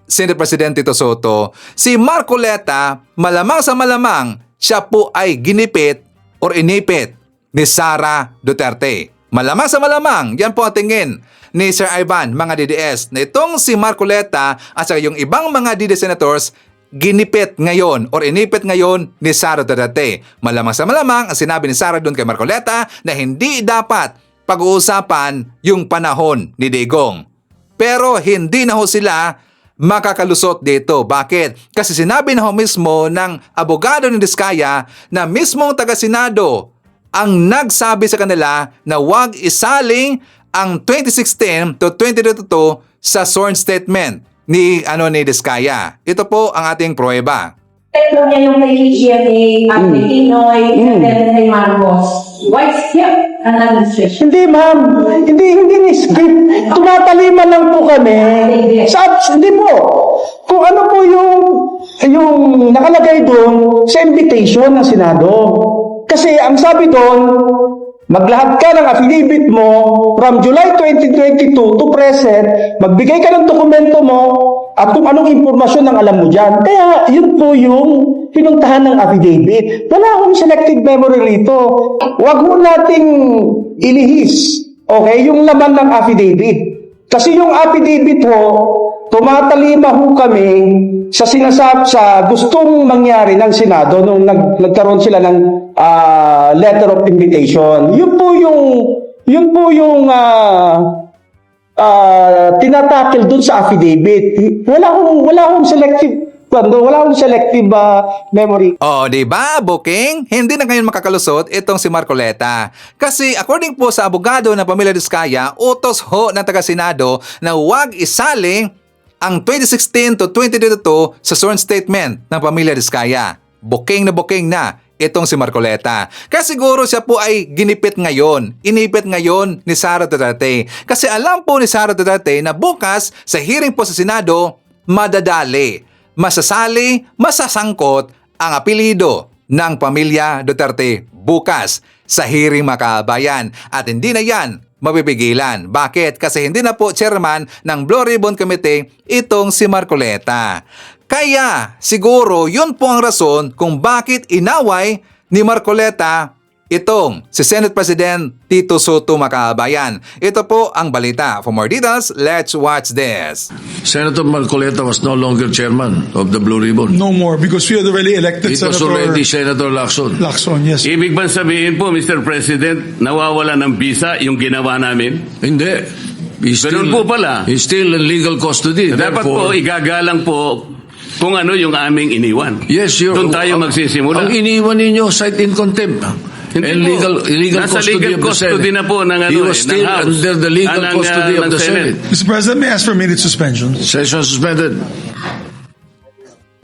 Senate President Tito Soto. Si Marcoleta, malamang sa malamang siya po ay ginipit or inipit ni Sara Duterte. Malamang sa malamang, yan po ang tingin ni Sir Ivan, mga DDS, na itong si Marcoleta at saka yung ibang mga DD senators ginipit ngayon or inipit ngayon ni Sara Duterte. Malamang sa malamang ang sinabi ni Sara doon kay Marcoleta na hindi dapat pag-uusapan yung panahon ni Digong. Pero hindi na ho sila makakalusot dito. Bakit? Kasi sinabi na ho mismo ng abogado ni Diskaya na mismong taga-Senado ang nagsabi sa kanila na huwag isaling ang 2016 to 2022 sa sworn statement ni Diskaya. Ito po ang ating pruweba. Tetlo niya yung kay GMA, at kay Tinoy, and then kay Marcos. Why skip an administration? Hindi, ma'am. Hindi ni-skip. Tumataliman lang po kami. Hindi po. Kung ano po yung nakalagay doon sa invitation ng Senado. Kasi ang sabi doon, maglahad ka ng affidavit mo from July 2022 to present, magbigay ka ng dokumento mo at kung anong impormasyon ang alam mo dyan. Kaya yun po yung pinuntahan ng affidavit. Wala akong selective memory rito. Huwag mo nating ilihis, okay, yung laman ng affidavit. Kasi yung affidavit ho, tumatalima ho kami sa sa gustong mangyari ng Senado nung nagkaroon sila ng letter of invitation. Yun po yung tinatakil dun sa affidavit. Wala akong selective memory. Oh, di ba, Booking? Hindi na ngayon makakalusot itong si Marcoleta. Kasi according po sa abogado ng Pamilya Diskaya, utos ho ng taga-Senado na huwag isaling ang 2016 to 2022 sa sworn statement ng Pamilya Diskaya. Booking na itong si Marcoleta. Kasi siguro siya po ay ginipit ngayon. Inipit ngayon ni Sara Duterte. Kasi alam po ni Sara Duterte na bukas sa hearing po sa Senado, madadali, masasali, masasangkot ang apelido ng Pamilya Duterte bukas sa hearing mga kabayan. At hindi na yan mapipigilan. Bakit? Kasi hindi na po chairman ng Blue Ribbon Committee itong si Marcoleta. Kaya siguro yun po ang rason kung bakit inaway ni Marcoleta itong si Senate President Tito Soto mga kabayan. Ito po ang balita. For more details, let's watch this. Senator Marcoleta was no longer chairman of the Blue Ribbon. No more, because we had already elected It was already Senator Lacson. Lacson, yes. Ibig bang sabihin po, Mr. President, nawawala ng visa yung ginawa namin? Hindi. Ganun po pala. He's still in legal custody. Dapat po igagalang po kung ano yung aming iniwan. Yes, Doon tayo magsisimula. Ang iniwan ninyo, cite in contempt. Hindi and po. illegal Nasa custody legal of the custody Senate. na po ng He was still under the legal custody of the Senate. Mr. President, may I ask for immediate suspension? Session suspended.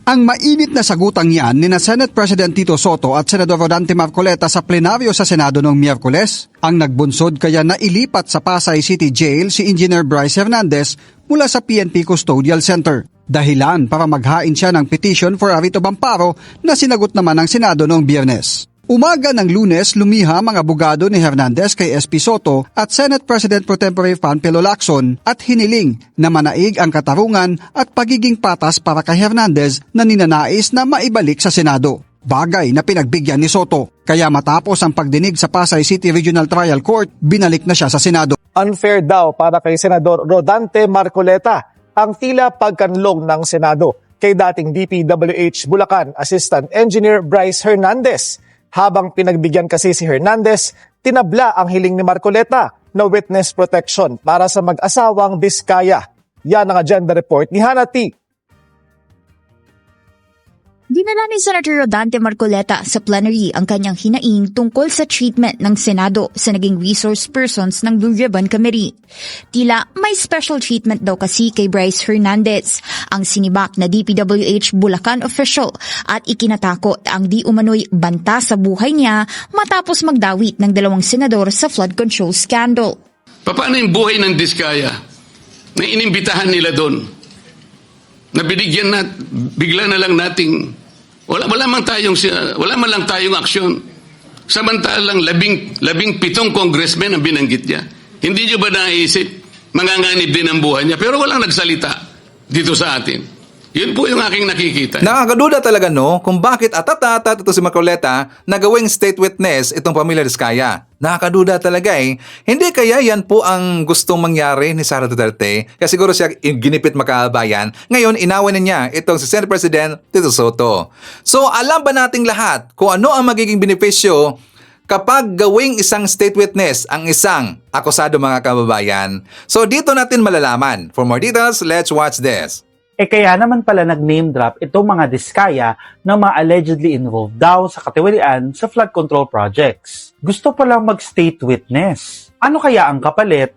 Ang mainit na sagutang yan ni na Senate President Tito Soto at Senador Rodante Marcoleta sa plenaryo sa Senado noong Miyerkules, ang nagbunsod kaya na ilipat sa Pasay City Jail si Engineer Bryce Hernandez mula sa PNP Custodial Center. Dahilan para maghain siya ng petition for a writ of amparo na sinagot naman ng Senado noong Biyernes. Umaga ng Lunes, lumiham ang abogado ni Hernandez kay SP Soto at Senate President Pro Tempore Panfilo Lacson at hiniling na manaig ang katarungan at pagiging patas para kay Hernandez na ninanais na maibalik sa Senado. Bagay na pinagbigyan ni Soto. Kaya matapos ang pagdinig sa Pasay City Regional Trial Court, binalik na siya sa Senado. Unfair daw para kay Senador Rodante Marcoleta ang tila pagkanlong ng Senado kay dating DPWH Bulacan Assistant Engineer Bryce Hernandez. Habang pinagbigyan kasi si Hernandez, tinabla ang hiling ni Marcoleta na witness protection para sa mag-asawang Diskaya. Yan ang agenda report ni Hannah T. Dinala ni Senator Rodante Marcoleta sa plenary ang kanyang hinaing tungkol sa treatment ng Senado sa naging resource persons ng Blue Ribbon Committee. Tila may special treatment daw kasi kay Bryce Hernandez, ang sinibak na DPWH Bulacan official, at ikinatakot ang di umano'y banta sa buhay niya matapos magdawit ng 2 senador sa flood control scandal. Paano yung buhay ng Diskaya na inimbitahan nila doon? Na binigyan na bigla na lang nating wala man lang tayong aksyon. Samantalang 17 congressmen ang binanggit niya. Hindi niyo ba naisip manganganib din ang buhay niya pero walang nagsalita dito sa atin. Yun po yung aking nakikita. Nakakaduda talaga no kung bakit atatatat ito si Marcoleta na gawing state witness itong pamilya Diskaya. Nakakaduda talaga eh. Hindi kaya yan po ang gustong mangyari ni Sara Duterte? Kaya siguro siya ginipit makabayan. Ngayon, inawan na niya itong si Senate President Tito Soto. So, alam ba nating lahat kung ano ang magiging benepisyo kapag gawing isang state witness ang isang akusado mga kababayan? So, dito natin malalaman. For more details, let's watch this. Kaya naman pala nag-name drop itong mga Diskaya na mga allegedly involved daw sa katiwalian sa flood control projects. Gusto palang mag-state witness. Ano kaya ang kapalit?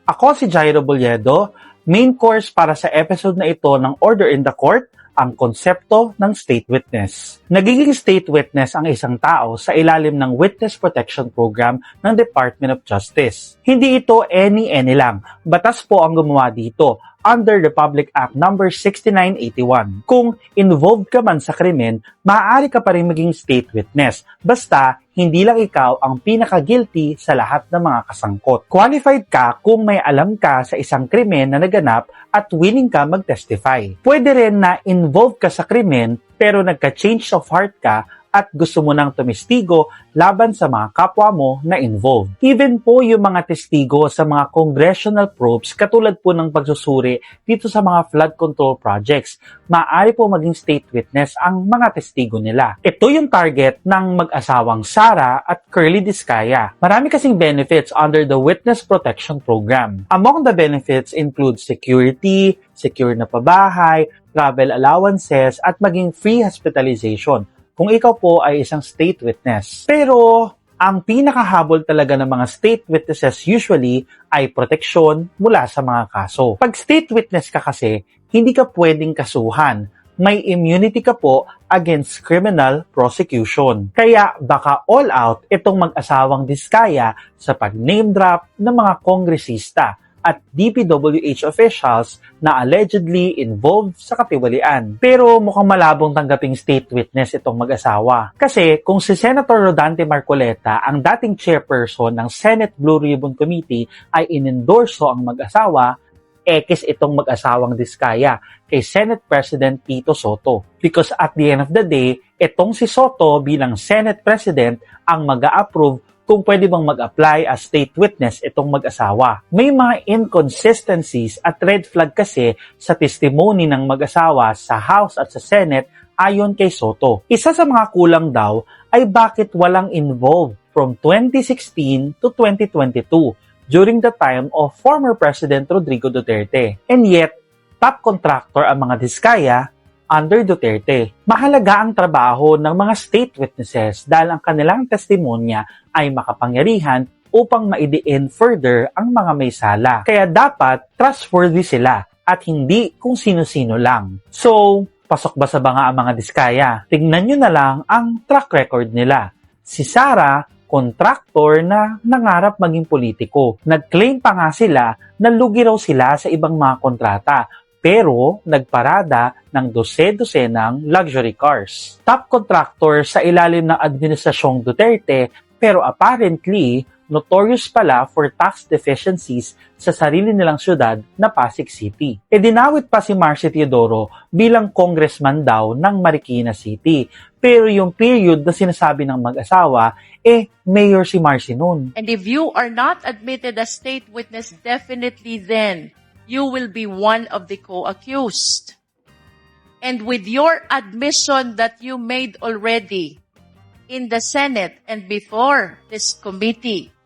Ako si Jairo Bolledo, main course para sa episode na ito ng Order in the Court, ang konsepto ng state witness. Nagiging state witness ang isang tao sa ilalim ng Witness Protection Program ng Department of Justice. Hindi ito any lang. Batas po ang gumawa dito under Republic Act No. 6981. Kung involved ka man sa krimen, maaari ka pa rin maging state witness. Basta, hindi lang ikaw ang pinaka-guilty sa lahat ng mga kasangkot. Qualified ka kung may alam ka sa isang krimen na naganap at willing ka mag-testify. Pwede rin na involved ka sa krimen pero nagka-change of heart ka at gusto mo nang tumistigo laban sa mga kapwa mo na involved. Even po yung mga testigo sa mga congressional probes katulad po ng pagsusuri dito sa mga flood control projects, maaari po maging state witness ang mga testigo nila. Ito yung target ng mag-asawang Sara at Curly Diskaya. Marami kasing benefits under the Witness Protection Program. Among the benefits include security, secure na pabahay, travel allowances, at maging free hospitalization kung ikaw po ay isang state witness. Pero, ang pinakahabol talaga ng mga state witnesses usually ay proteksyon mula sa mga kaso. Pag state witness ka kasi, hindi ka pwedeng kasuhan. May immunity ka po against criminal prosecution. Kaya baka all out itong mag-asawang Diskaya sa pag-name drop ng mga kongresista at DPWH officials na allegedly involved sa katiwalian. Pero mukhang malabong tanggaping state witness itong mag-asawa. Kasi kung si Senator Rodante Marcoleta, ang dating chairperson ng Senate Blue Ribbon Committee, ay inendorso ang mag-asawa, ekis itong mag-asawang Diskaya kay Senate President Tito Soto. Because at the end of the day, itong si Soto bilang Senate President ang mag-a-approve kung pwede bang mag-apply as state witness itong mag-asawa. May mga inconsistencies at red flag kasi sa testimony ng mag-asawa sa House at sa Senate ayon kay Soto. Isa sa mga kulang daw ay bakit walang involved from 2016 to 2022 during the time of former President Rodrigo Duterte. And yet, top contractor ang mga Diskaya under Duterte. Mahalaga ang trabaho ng mga state witnesses dahil ang kanilang testimonya ay makapangyarihan upang maidiin further ang mga may sala. Kaya dapat trustworthy sila at hindi kung sino-sino lang. So, pasok ba sa banga ang mga diskaya? Tingnan nyo na lang ang track record nila. Si Sara, kontraktor na nangarap maging politiko. Nag-claim pa nga sila na lugi raw sila sa ibang mga kontrata, pero nagparada ng dose-dosenang luxury cars. Top contractor sa ilalim ng Administrasyong Duterte, pero apparently, notorious pala for tax deficiencies sa sarili nilang syudad na Pasig City. E dinawit pa si Marcy Teodoro bilang congressman daw ng Marikina City. Pero yung period na sinasabi ng mag-asawa, mayor si Marcy noon. And if you are not admitted as state witness, definitely then you will be one of the co-accused. And with your admission that you made already in the Senate and before this committee,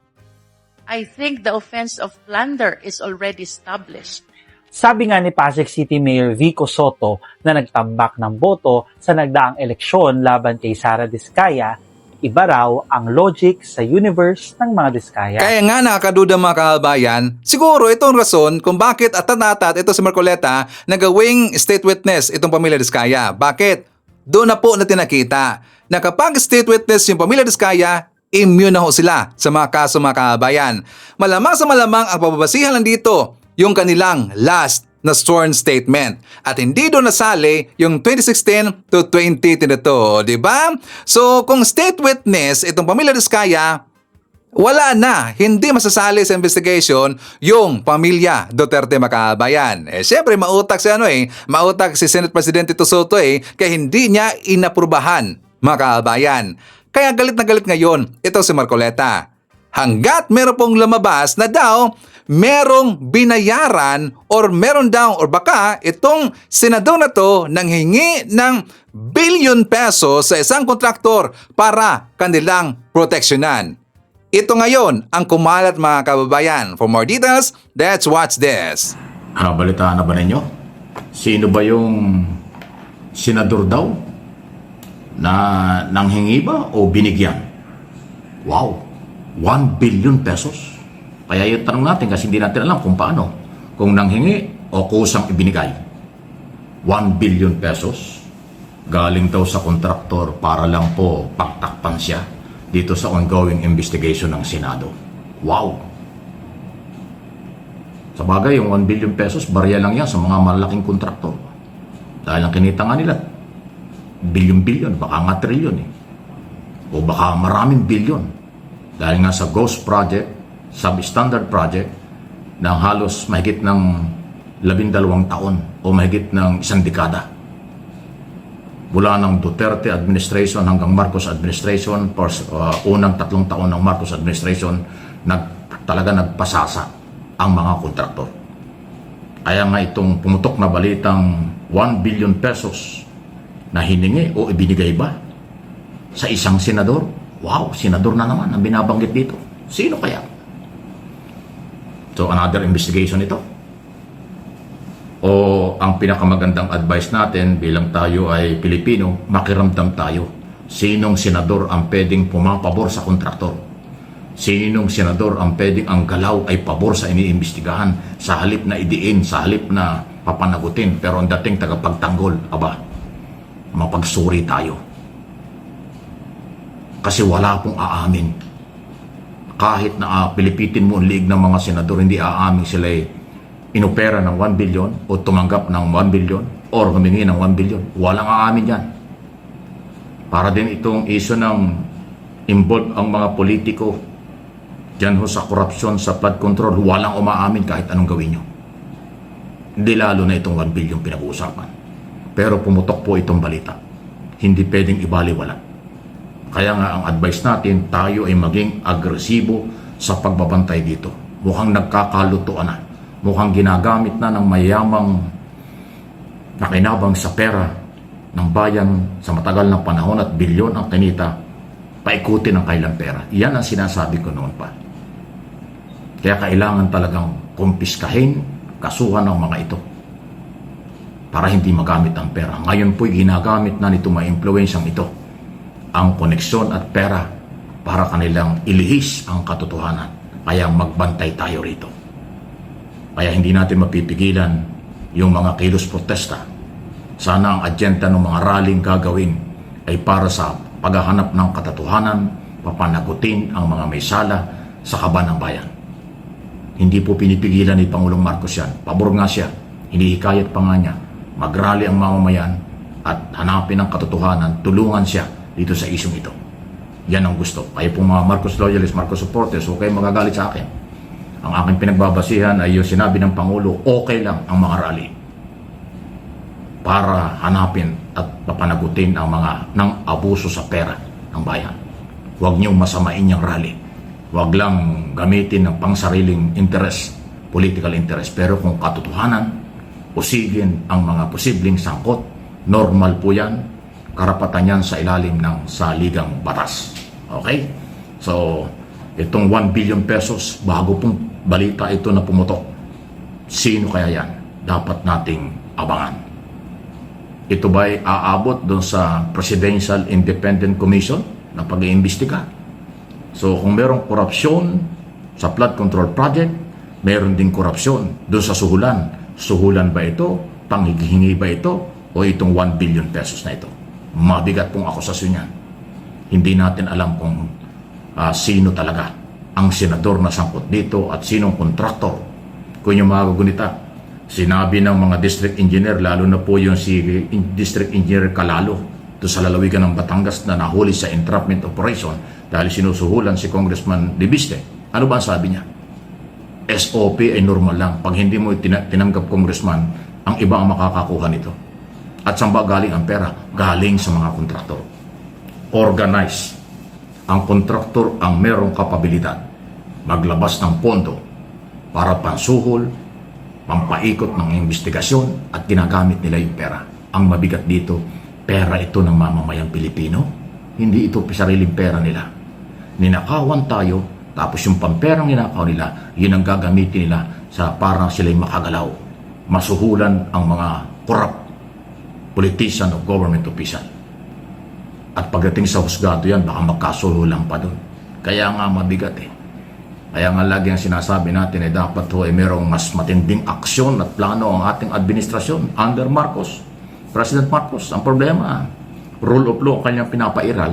I think the offense of plunder is already established. Sabi nga ni Pasig City Mayor Vico Soto na nagtambak ng boto sa nagdaang eleksyon laban kay Sara Diskaya, iba raw ang logic sa universe ng mga Diskaya. Kaya nga nakakaduda mga kababayan, siguro itong rason kung bakit at ito si Marcoleta na gawing state witness itong pamilya Diskaya. Bakit? Doon na po natin nakita na kapag state witness yung pamilya Diskaya, immune na ho sila sa mga kaso mga kababayan. Malamang sa malamang ang pababasihan lang dito yung kanilang last na sworn statement. At hindi doon nasali yung 2016 to 2022, di ba? So kung state witness itong pamilya Diskaya, wala na, hindi masasali sa investigation yung pamilya Duterte mga kababayan. Siyempre mautak si Senate President Tito Soto kaya hindi niya inaprubahan mga kababayan. Kaya galit na galit ngayon ito si Marcoleta. Hanggat meron pong lumabas na daw merong binayaran or meron daw or baka itong senador na to nang hingi ng billion pesos sa isang kontraktor para kanilang proteksyonan. Ito ngayon ang kumalat mga kababayan. For more details, let's watch this. Balitaan na ba ninyo? Sino ba yung senador daw na nanghingi ba o binigyan? Wow, 1 billion pesos. Kaya yung tanong natin kasi hindi natin alam kung paano. Kung nanghingi o kusang ibinigay. 1 billion pesos. Galing daw sa kontraktor para lang po pagtakpan siya dito sa ongoing investigation ng Senado. Wow! Sa bagay, yung 1 billion pesos, barya lang yan sa mga malaking kontraktor. Dahil ang kinita nga nila, billion-billion, baka nga trillion O baka maraming billion. Dahil nga sa ghost project, substandard project, na halos mahigit ng 12 taon o mahigit ng 1 dekada. Mula ng Duterte administration hanggang Marcos administration, unang 3 taon ng Marcos administration, talaga nagpasasa ang mga kontraktor. Kaya nga itong pumutok na balitang 1 billion pesos na hiningi o ibinigay ba sa isang senador? Wow, senador na naman ang binabanggit dito. Sino kaya? So another investigation ito? O ang pinakamagandang advice natin bilang tayo ay Pilipino, makiramdam tayo. Sinong senador ang pwedeng pumapabor sa kontraktor? Sinong senador ang pwedeng ang galaw ay pabor sa iniimbestigahan sa halip na idiin, sa halip na papanagutin, pero ang dating tagapagtanggol, mapagsuri tayo. Kasi wala pong aamin. Kahit na pilipitin mo ang liig ng mga senador, hindi aamin sila inopera ng 1 billion o tumanggap ng 1 billion or humingi ng 1 billion. Walang aamin yan. Para din itong issue ng involved ang mga politiko dyan ho sa korupsyon, sa flood control, walang umaamin kahit anong gawin nyo. Hindi lalo na itong 1 billion pinag-uusapan. Pero pumutok po itong balita. Hindi pwedeng ibaliwala. Kaya nga ang advice natin, tayo ay maging agresibo sa pagbabantay dito. Mukhang nagkakalutuan na. Mukhang ginagamit na ng mayamang nakinabang sa pera ng bayan sa matagal na panahon at bilyon ang kinita, paikutin ang kailang pera. Iyan ang sinasabi ko noon pa. Kaya kailangan talagang kumpiskahin, kasuhan ng mga ito para hindi magamit ang pera. Ngayon po'y ginagamit na nito mga impluensyang ito ang koneksyon at pera para kanilang ilihis ang katotohanan. Kaya magbantay tayo rito. Kaya hindi natin mapipigilan yung mga kilos protesta. Sana ang agenda ng mga rallying gagawin ay para sa paghahanap ng katotohanan, papanagutin ang mga may sala sa kaban ng bayan. Hindi po pinipigilan ni Pangulong Marcos yan. Pabor nga siya. Hinihikayat pa nga niya. Mag-rally ang mamamayan at hanapin ang katotohanan, tulungan siya dito sa isyong ito. Yan ang gusto. Kayo pong mga Marcos loyalists, Marcos supporters, huwag kayong magagalit sa akin. Ang aking pinagbabasihan ay yung sinabi ng Pangulo, okay lang ang mga rally para hanapin at papanagutin ang mga ng abuso sa pera ng bayan. Huwag niyong masamain yung rally. Huwag lang gamitin ng pangsariling interest, political interest. Pero kung katotohanan, usigin ang mga posibleng sangkot, normal po yan, karapatan yan sa ilalim ng saligang batas. Okay? So, itong 1 billion pesos, bago pong balita ito na pumutok. Sino kaya yan? Dapat nating abangan. Ito ba'y aabot doon sa Presidential Independent Commission na pag-iimbestiga? So kung merong korupsyon sa flood control project, meron din korupsyon doon sa suhulan. Suhulan ba ito? Panghihingi ba ito? O itong 1 billion pesos na ito? Mabigat pong akusasyon yan. Hindi natin alam kung sino talaga ang senador na sangkot dito at sinong kontraktor. Kung yung mga gugunita, sinabi ng mga district engineer, lalo na po yung si District Engineer Calalo, doon sa lalawigan ng Batangas na nahuli sa entrapment operation dahil sinusuhulan si Congressman Libiste. Ano ba ang sabi niya? SOP ay normal lang. Pag hindi mo tinanggap, Congressman, ang iba ang makakakuha nito. At saan ba galing ang pera? Galing sa mga kontraktor. Organize. Ang kontraktor ang merong kapabilidad maglabas ng pondo para pansuhol, pampaikot ng investigasyon at ginagamit nila yung pera. Ang mabigat dito, pera ito ng mamamayang Pilipino. Hindi ito sariling pera nila. Ninakawan tayo, tapos yung pamperang ninakaw nila, yun ang gagamitin nila sa parang sila'y makagalaw. Masuhulan ang mga corrupt politician o government official. At pagdating sa husgado yan, baka magkasuhulan pa doon. Kaya nga mabigat eh. Kaya nga lagi ang sinasabi natin ay dapat ho ay merong mas matinding aksyon at plano ang ating administrasyon under Marcos. President Marcos, ang problema, rule of law kanyang pinapairal.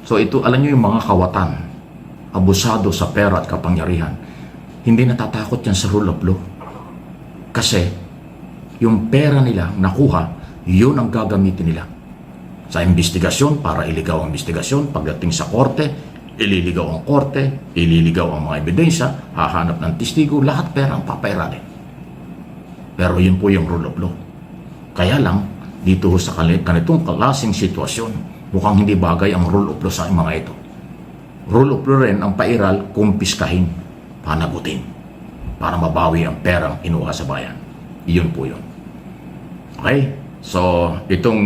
So ito, alam nyo yung mga kawatan, abusado sa pera at kapangyarihan. Hindi natatakot yan sa rule of law. Kasi yung pera nila nakuha, yun ang gagamitin nila. Sa investigasyon, para iligaw ang investigasyon, pagdating sa korte, ililigaw ang korte, ililigaw ang mga ebidensya, hahanap ng testigo, lahat pera ang papairalin. Pero yun po yung rule of law. Kaya lang, dito sa kanitong klaseng sitwasyon, mukhang hindi bagay ang rule of law sa mga ito. Rule of law rin ang pairal, kumpiskahin, panagutin, para mabawi ang perang inuha sa bayan. Iyon po yun. Okay? So, itong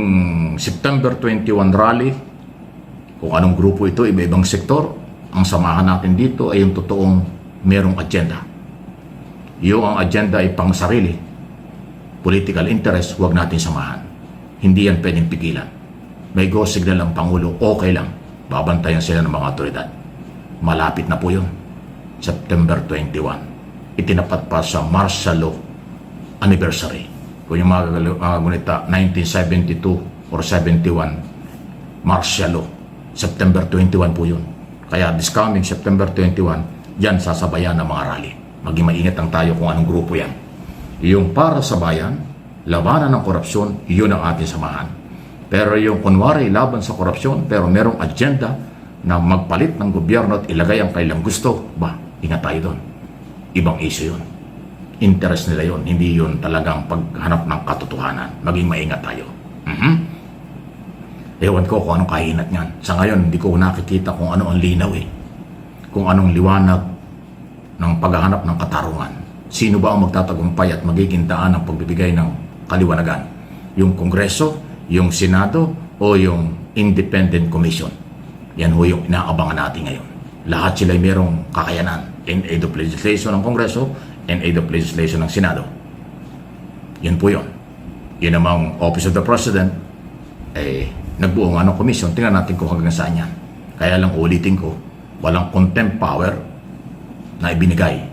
September 21 rally, kung anong grupo ito, iba-ibang sektor, ang samahan natin dito ay yung totoong merong agenda. Yung ang agenda ay pang sarili, political interest, huwag natin samahan. Hindi yan pwedeng pigilan. May go signal ang Pangulo, okay lang. Babantayan sila ng mga otoridad. Malapit na po yun. September 21. Itinapat pa sa martial law anniversary. Kung yung mga gunita, 1972 or 71, martial law. September 21 po yun. Kaya this coming September 21, yan sasabayan ng mga rally. Maging maingat ang tayo kung anong grupo yan. Yung para sa bayan, labanan ng korupsyon, yun ang ating samahan. Pero yung kunwari laban sa korupsyon, pero merong agenda na magpalit ng gobyerno at ilagay ang kailang gusto, ingat tayo doon. Ibang issue yun. Interest nila yun, hindi yun talagang paghanap ng katotohanan. Maging maingat tayo. Ewan ko kung anong kahinat niyan. Sa ngayon, hindi ko nakikita kung ano ang linaw eh. Kung anong liwanag ng paghahanap ng katarungan. Sino ba ang magtatagumpay at magiging daan ng pagbibigay ng kaliwanagan? Yung Kongreso, yung Senado, o yung Independent Commission? Yan ho yung inaabangan natin ngayon. Lahat sila ay merong kakayanan. In aid of legislation ng Kongreso, in aid of legislation ng Senado. Yun po yun. Yun namang Office of the President, nagbuo nga ng komisyon, tingnan natin kung hanggang saan yan. Kaya lang ulitin ko, walang contempt power na ibinigay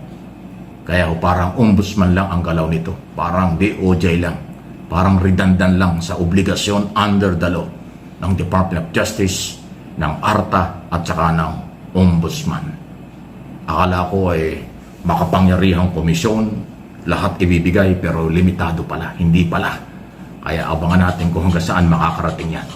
Kaya parang ombudsman lang ang galaw nito. Parang DOJ lang. Parang redundant lang sa obligasyon under the law ng Department of Justice, ng ARTA at saka ng ombudsman. Akala ko ay makapangyarihang komisyon, lahat ibibigay pero limitado pala, hindi pala. Kaya abangan natin kung hanggang saan makakarating yan.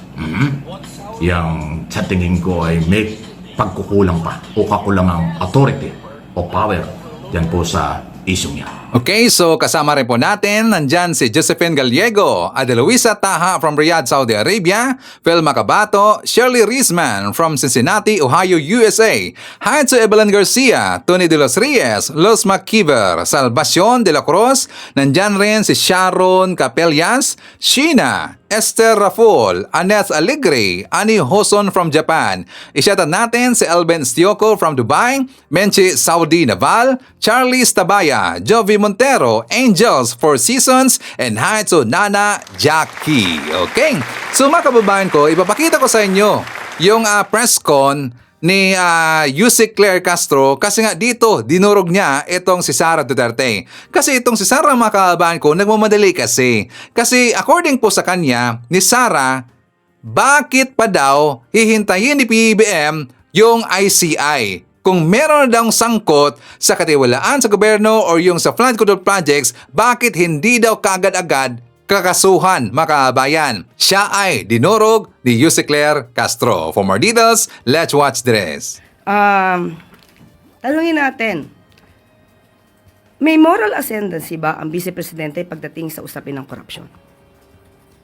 Yang sa tingin ko ay may pagkukulang pa o kakulangang authority o power dyan po sa isyong yan. Okay, so kasama rin po natin, nandyan si Josephine Gallego, Adeluisa Taha from Riyadh, Saudi Arabia, Phil Macabato, Shirley Riesman from Cincinnati, Ohio, USA, Haitsu Evelyn Garcia, Tony de los Reyes, Los McKeever, Salvacion de la Cruz, nandyan rin si Sharon Capellas, Sheena, Esther Raful, Annette Aligre, Ani Hoson from Japan. Isyatan natin si Elben Stioko from Dubai, Menchi Saudi Naval, Charlie Stabaya, Jovi Montero, Angels, Four Seasons, and hi to Nana Jackie. Okay? So mga kababayan ko, ipapakita ko sa inyo yung press con ni Yusek Claire Castro kasi nga dito dinurog niya itong si Sara Duterte. Kasi itong si Sara mga kababayan ko nagmamadali kasi. Kasi according po sa kanya ni Sara, bakit pa daw hihintayin ni PBBM yung ICI? Kung meron na daw sangkot sa katiwalaan sa gobyerno or yung sa flood control projects, bakit hindi daw kaagad-agad kakasuhan mga kabayan? Siya ay dinurog ni Yusek Claire Castro. For more details, let's watch this. Tanungin natin, may moral ascendancy ba ang Vice Presidente pagdating sa usapin ng korupsyon?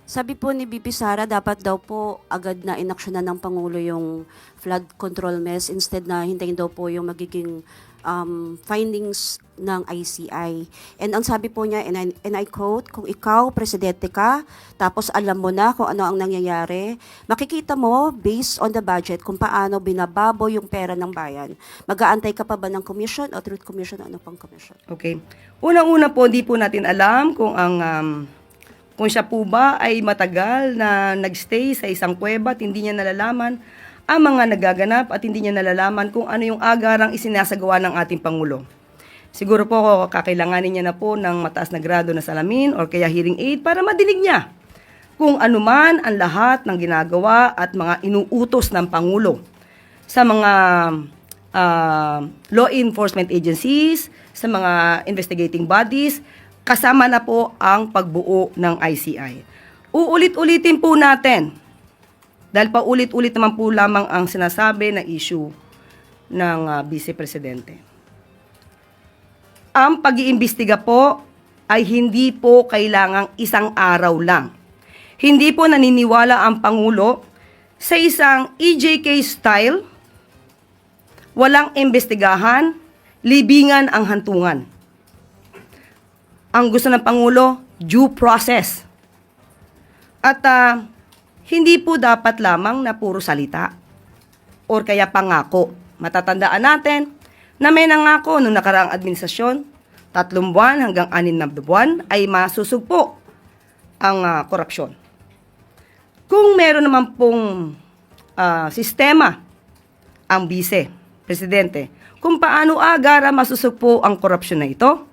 Sabi po ni BP Sara, dapat daw po agad na inaksyonan ng Pangulo yung flood control mess instead na hintayin daw po yung magiging findings ng ICI. And ang sabi po niya, and I quote, kung ikaw, presidente ka, tapos alam mo na kung ano ang nangyayari, makikita mo, based on the budget, kung paano binababo yung pera ng bayan. Mag-aantay ka pa ba ng commission o truth commission o ano pang commission? Okay. Unang-una po, hindi po natin alam kung kung siya po ba ay matagal na nagstay sa isang kuweba at hindi niya nalalaman ang mga nagaganap at hindi niya nalalaman kung ano yung agarang isinasagawa ng ating Pangulo. Siguro po kakailanganin niya na po ng mataas na grado na salamin or kaya hearing aid para madinig niya kung anuman ang lahat ng ginagawa at mga inuutos ng Pangulo sa mga law enforcement agencies, sa mga investigating bodies, kasama na po ang pagbuo ng ICI. Uulit-ulitin po natin, dahil paulit-ulit naman po lamang ang sinasabi na issue ng Vice Presidente. Ang pag-iimbestiga po ay hindi po kailangang isang araw lang. Hindi po naniniwala ang Pangulo sa isang EJK style, walang imbestigahan, libingan ang hantungan. Ang gusto ng Pangulo, due process. At hindi po dapat lamang na puro salita or kaya pangako. Matatandaan natin na may nangako noong nakaraang administrasyon, 3 buwan hanggang 6 na buwan ay masusugpo ang korupsyon. Kung meron naman pong sistema ang Vice Presidente, kung paano agara masusugpo ang korupsyon na ito,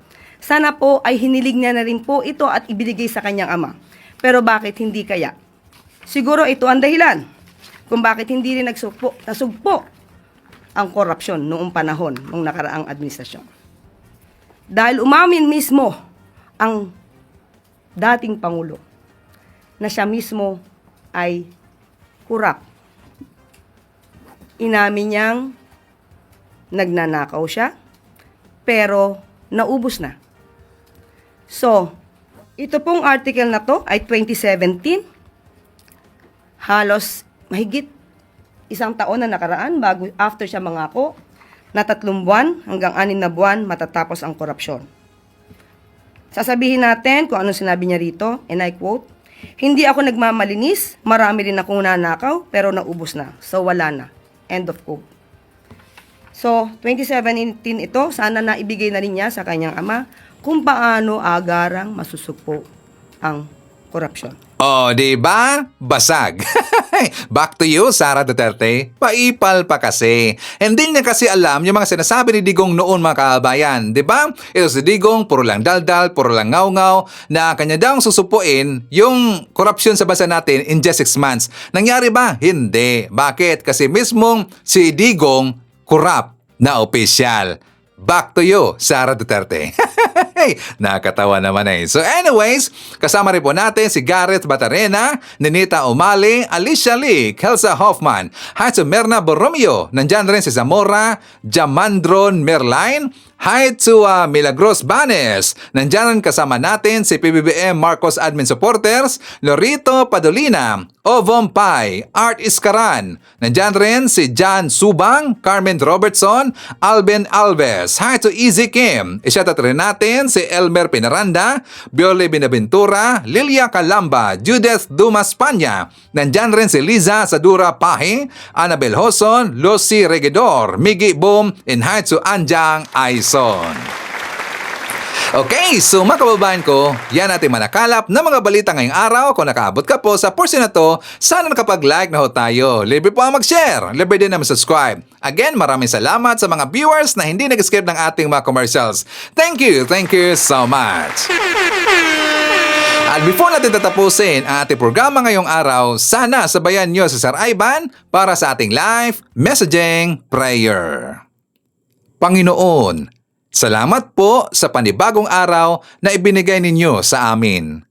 sana po ay hinilig niya na rin po ito at ibinigay sa kanyang ama. Pero bakit hindi kaya? Siguro ito ang dahilan kung bakit hindi rin nasugpo ang korupsyon noong panahon ng nakaraang administrasyon. Dahil umamin mismo ang dating Pangulo na siya mismo ay kurap. Inamin niyang nagnanakaw siya, pero naubos na. So, ito pong article na to ay 2017. Halos mahigit 1 taon na nakaraan bago after siya mangako na 3 buwan hanggang 6 na buwan matatapos ang korupsyon. Sasabihin natin kung anong sinabi niya rito, and I quote, "Hindi ako nagmamalinis, marami rin akong nanakaw, pero naubos na. So wala na." End of quote. So, 2017 ito, sana naibigay na rin niya sa kanyang ama kung paano agarang masusugpo ang korupsyon. Oh, di ba? Basag. Back to you, Sara Duterte. Paipal pa kasi. Hindi niya kasi alam yung mga sinasabi ni Digong noon, mga kabayan. Di ba? Ito si Digong, puro lang daldal, puro lang ngaw-ngaw, na kanya daw susupuin yung korupsyon sa bansa natin in just 6 months. Nangyari ba? Hindi. Bakit? Kasi mismong si Digong, corrupt na opisyal. Back to you, Sara Duterte. Nakakatawa naman eh. So anyways, kasama rin po natin si Gareth Batarena, Ninita Umali, Alicia Lee, Kelsa Hoffman, hi to Merna Borromeo, nandyan rin si Zamora, Jamandron Merline, hi to Milagros Banes, nandyan rin kasama natin si PBBM Marcos Admin Supporters, Lorito Padolina, Ovom Pai, Art Iscaran, nandyan rin si John Subang, Carmen Robertson, Alben Alves, hi to Easy Kim, isyatat rin natin si Elmer Pinaranda, Biole Binaventura, Lilia Calamba, Judith Dumas Panya, nandyan rin si Liza Sadura Pahe, Annabel Hoson, Lucy Regidor, Miggy Boom, and hi to Anjang Aison. Okay, so mga kababayan ko, yan natin manakalap na mga balita ngayong araw. Kung nakaabot ka po sa portion na to, sana nakapag-like na ho tayo. Libre po ang mag-share. Libre din na mag-subscribe. Again, maraming salamat sa mga viewers na hindi nag-skip ng ating mga commercials. Thank you so much. At before natin tatapusin ang ating programa ngayong araw, sana sabayan nyo si Sir Ivan para sa ating live messaging prayer. Panginoon, salamat po sa panibagong araw na ibinigay ninyo sa amin.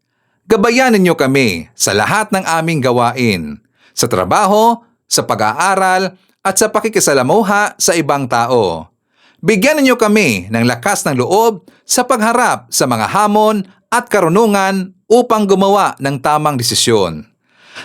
Gabayan ninyo kami sa lahat ng aming gawain, sa trabaho, sa pag-aaral, at sa pakikisalamuha sa ibang tao. Bigyan ninyo kami ng lakas ng loob sa pagharap sa mga hamon at karunungan upang gumawa ng tamang desisyon.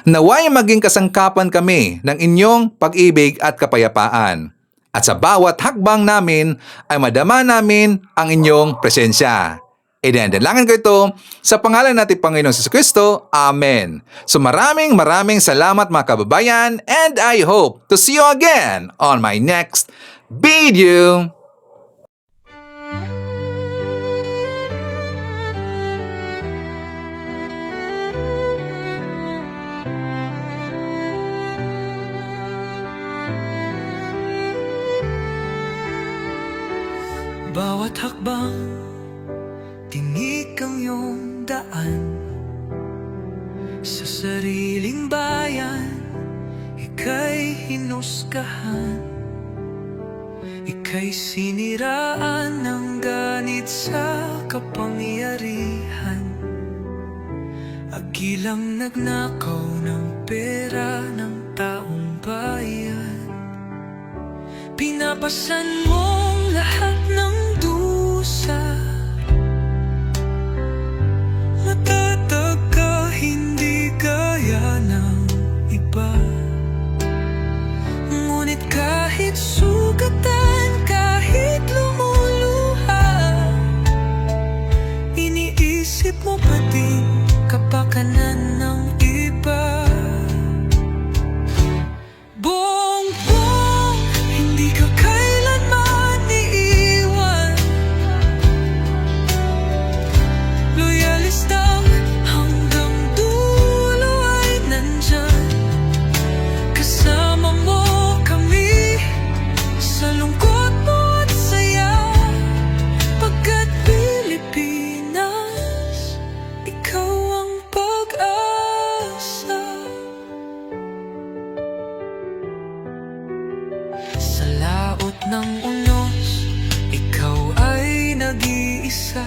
Naway maging kasangkapan kami ng inyong pag-ibig at kapayapaan. At sa bawat hakbang namin ay madama namin ang inyong presensya. Idinadalangin ko ito sa pangalan natin Panginoong Jesucristo. Amen. So maraming salamat mga kababayan, and I hope to see you again on my next video. Bawat hakbang, tinik ang iyong daan. Sa sariling bayan, ika'y hinusgahan. Ika'y siniraan ng ganit sa kapangyarihan. Agilang nagnakaw ng pera ng taong bayan. Pinapasan mong lahat ng dusa. Matatag ka, hindi gaya ng iba. Ngunit kahit sugatan, kahit lumuluha, iniisip mo pa din kapakanan ng iba. Bongbong, hindi ka kailanman iiwan. Loyalista hanggang dulo ay nandyan. Kasama mo kami sa lungkot mo at saya. Pagkat Pilipinas, ikaw ang pag-asa. Sa laot ng unos, ikaw ay nag-iisa.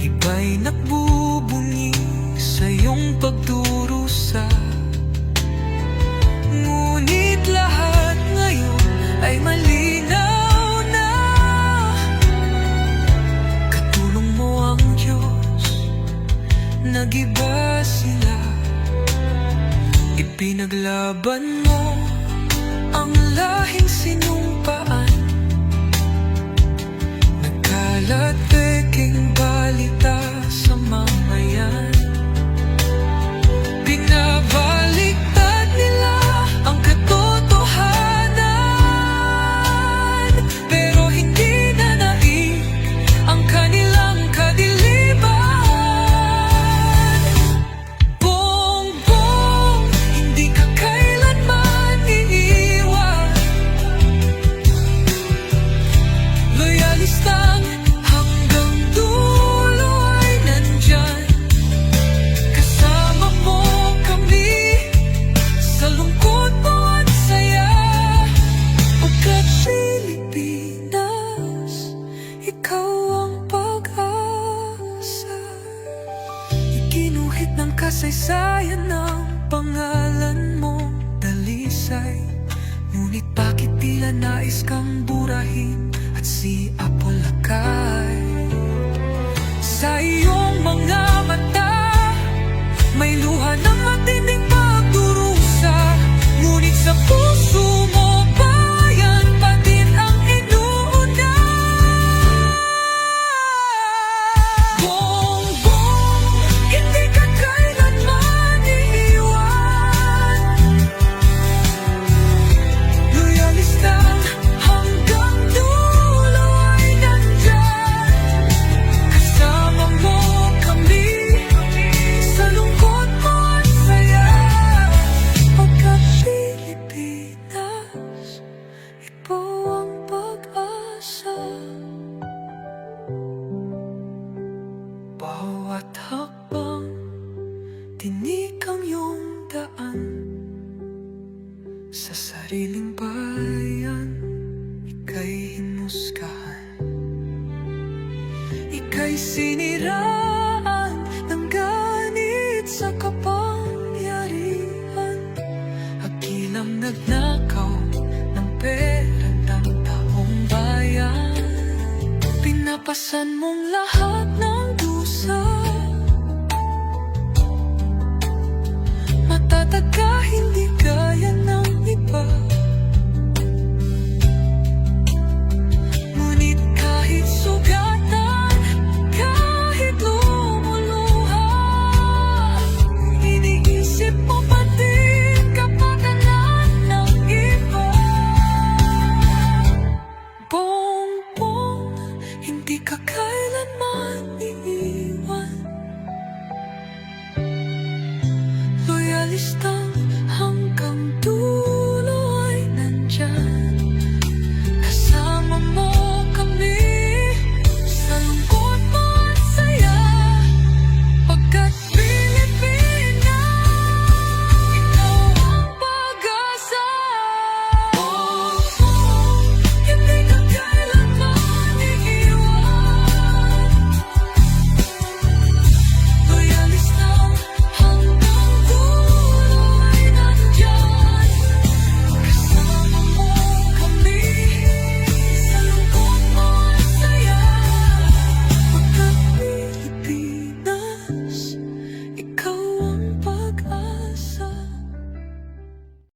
Iba'y nagbubunyi sa iyong pagdurusa. Ngunit lahat ngayon ay malinaw na. Katulong mo ang Diyos, nag-iba sila. Ipinaglaban mo ang lahing sinumpaan. Nagkalat peking balita sa mamayan. Binabaliktad nila ang katotohanan, pero hindi na naig ang kanilang kadiliman. Sa sariling bayan, ika'y hinusgahan. Ika'y siniraan ng ganit sa kapangyarihan. Hagilang nagnakaw ng pera ng taong bayan. Pinapasan mong lahat ng